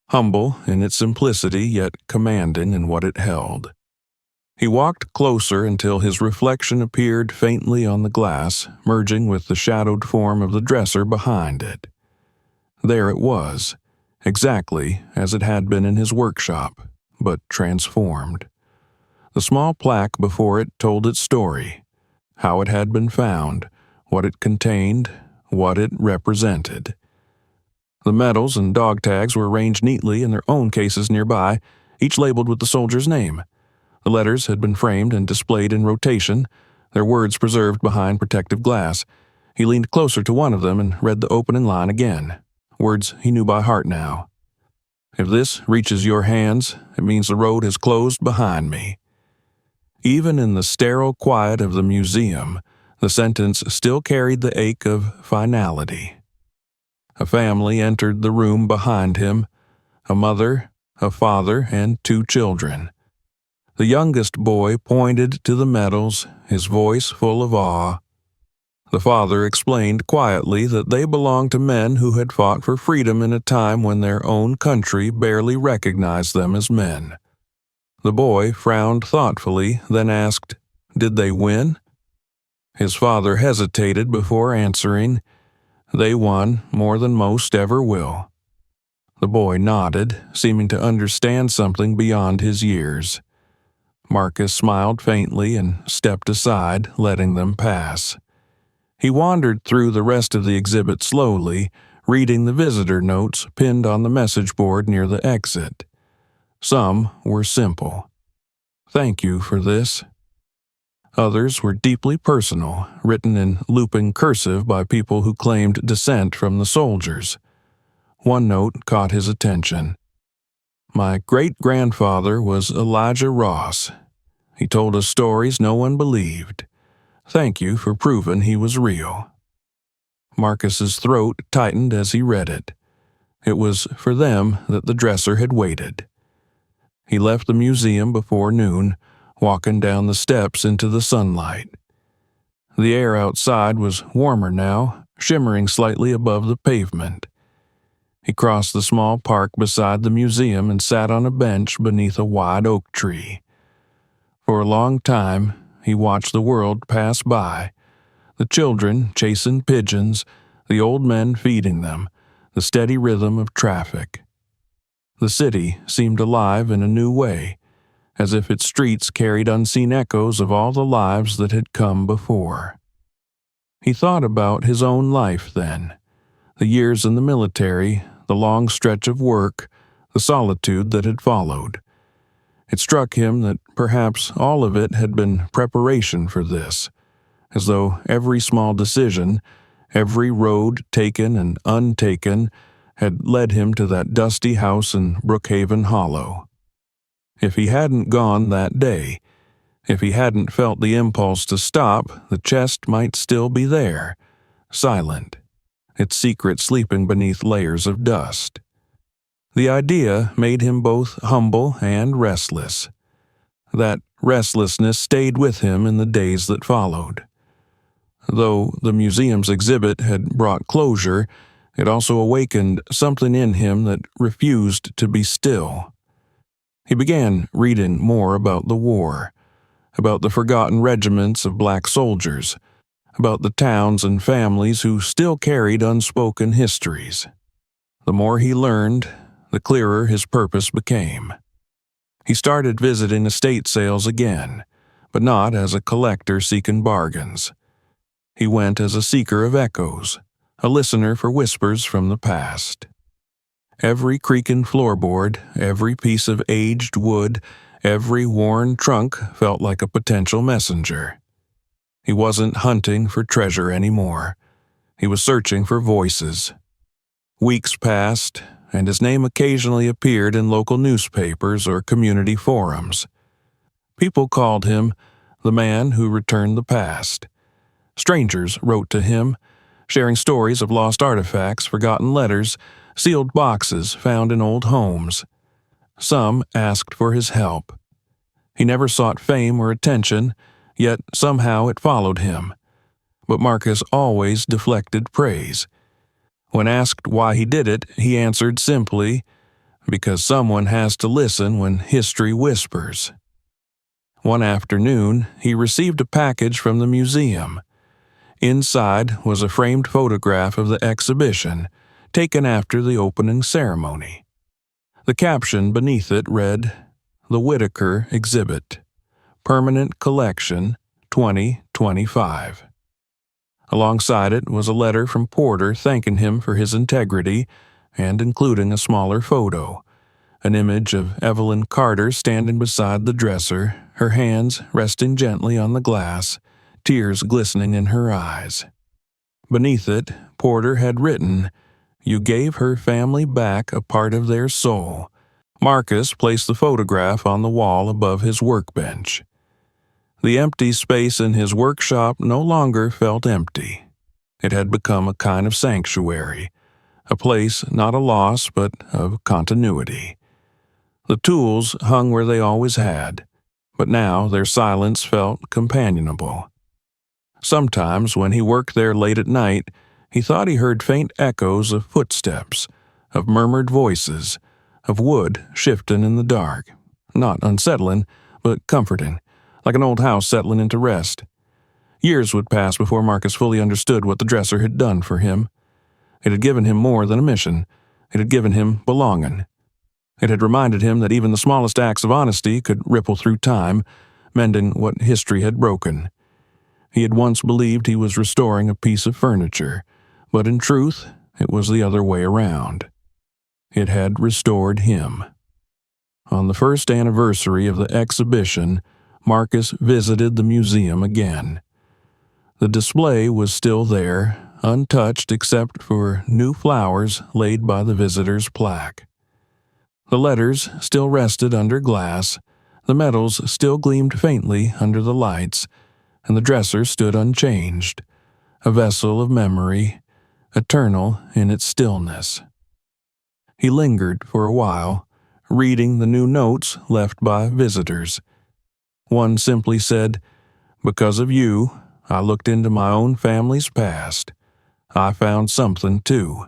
humble in its simplicity yet commanding in what it held. He walked closer until his reflection appeared faintly on the glass, merging with the shadowed form of the dresser behind it. There it was, exactly as it had been in his workshop, but transformed. The small plaque before it told its story, how it had been found, what it contained, what it represented. The medals and dog tags were arranged neatly in their own cases nearby, each labeled with the soldier's name. The letters had been framed and displayed in rotation, their words preserved behind protective glass. He leaned closer to one of them and read the opening line again, words he knew by heart now. If this reaches your hands, it means the road has closed behind me. Even in the sterile quiet of the museum, the sentence still carried the ache of finality. A family entered the room behind him, a mother, a father, and 2 children. The youngest boy pointed to the medals, his voice full of awe. The father explained quietly that they belonged to men who had fought for freedom in a time when their own country barely recognized them as men. The boy frowned thoughtfully, then asked, "Did they win?" His father hesitated before answering, "They won more than most ever will." The boy nodded, seeming to understand something beyond his years. Marcus smiled faintly and stepped aside, letting them pass. He wandered through the rest of the exhibit slowly, reading the visitor notes pinned on the message board near the exit. Some were simple. "Thank you for this." Others were deeply personal, written in looping cursive by people who claimed descent from the soldiers. One note caught his attention. "My great-grandfather was Elijah Ross. He told us stories no one believed. Thank you for proving he was real." Marcus's throat tightened as he read it. It was for them that the dresser had waited. He left the museum before noon, walking down the steps into the sunlight. The air outside was warmer now, shimmering slightly above the pavement. He crossed the small park beside the museum and sat on a bench beneath a wide oak tree. For a long time, he watched the world pass by, the children chasing pigeons, the old men feeding them, the steady rhythm of traffic. The city seemed alive in a new way, as if its streets carried unseen echoes of all the lives that had come before. He thought about his own life then, the years in the military, the long stretch of work, the solitude that had followed. It struck him that perhaps all of it had been preparation for this, as though every small decision, every road taken and untaken, had led him to that dusty house in Brookhaven Hollow. If he hadn't gone that day, if he hadn't felt the impulse to stop, the chest might still be there, silent, its secret sleeping beneath layers of dust. The idea made him both humble and restless. That restlessness stayed with him in the days that followed. Though the museum's exhibit had brought closure, it also awakened something in him that refused to be still. He began reading more about the war, about the forgotten regiments of black soldiers, about the towns and families who still carried unspoken histories. The more he learned, the clearer his purpose became. He started visiting estate sales again, but not as a collector seeking bargains. He went as a seeker of echoes, a listener for whispers from the past. Every creaking floorboard, every piece of aged wood, every worn trunk felt like a potential messenger. He wasn't hunting for treasure anymore. He was searching for voices. Weeks passed, and his name occasionally appeared in local newspapers or community forums. People called him the man who returned the past. Strangers wrote to him, sharing stories of lost artifacts, forgotten letters, sealed boxes found in old homes. Some asked for his help. He never sought fame or attention, yet somehow it followed him. But Marcus always deflected praise. When asked why he did it, he answered simply, "Because someone has to listen when history whispers." One afternoon, he received a package from the museum. Inside was a framed photograph of the exhibition, taken after the opening ceremony. The caption beneath it read, "The Whitaker Exhibit, Permanent Collection, 2025. Alongside it was a letter from Porter thanking him for his integrity and including a smaller photo, an image of Evelyn Carter standing beside the dresser, her hands resting gently on the glass, tears glistening in her eyes. Beneath it, Porter had written, "You gave her family back a part of their soul." Marcus placed the photograph on the wall above his workbench. The empty space in his workshop no longer felt empty. It had become a kind of sanctuary, a place not a loss but of continuity. The tools hung where they always had, but now their silence felt companionable. Sometimes, when he worked there late at night, he thought he heard faint echoes of footsteps, of murmured voices, of wood shifting in the dark. Not unsettling, but comforting, like an old house settling into rest. Years would pass before Marcus fully understood what the dresser had done for him. It had given him more than a mission. It had given him belonging. It had reminded him that even the smallest acts of honesty could ripple through time, mending what history had broken. He had once believed he was restoring a piece of furniture, but in truth, it was the other way around. It had restored him. On the first anniversary of the exhibition, Marcus visited the museum again. The display was still there, untouched except for new flowers laid by the visitor's plaque. The letters still rested under glass, the medals still gleamed faintly under the lights, and the dresser stood unchanged, a vessel of memory, eternal in its stillness. He lingered for a while, reading the new notes left by visitors. One simply said, "Because of you, I looked into my own family's past. I found something too."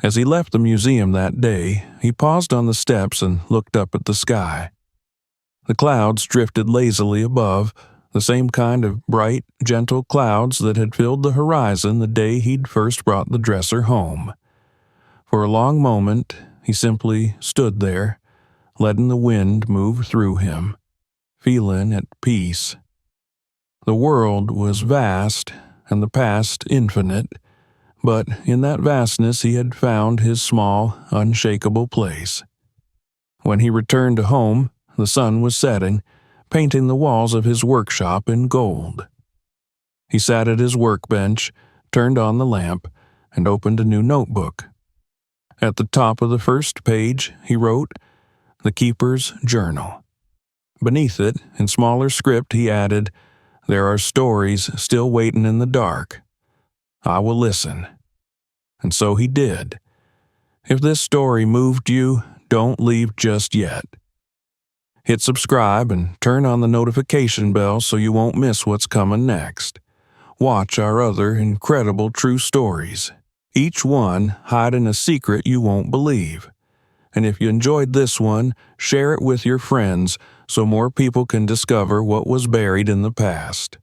As he left the museum that day, he paused on the steps and looked up at the sky. The clouds drifted lazily above, the same kind of bright, gentle clouds that had filled the horizon the day he'd first brought the dresser home. For a long moment, he simply stood there, letting the wind move through him, feeling at peace. The world was vast, and the past infinite, but in that vastness he had found his small, unshakable place. When he returned to home, the sun was setting, painting the walls of his workshop in gold. He sat at his workbench, turned on the lamp, and opened a new notebook. At the top of the first page, he wrote, "The Keeper's Journal." Beneath it, in smaller script, he added, "There are stories still waiting in the dark. I will listen." And so he did. If this story moved you, don't leave just yet. Hit subscribe and turn on the notification bell so you won't miss what's coming next. Watch our other incredible true stories, each one hiding a secret you won't believe. And if you enjoyed this one, share it with your friends so more people can discover what was buried in the past.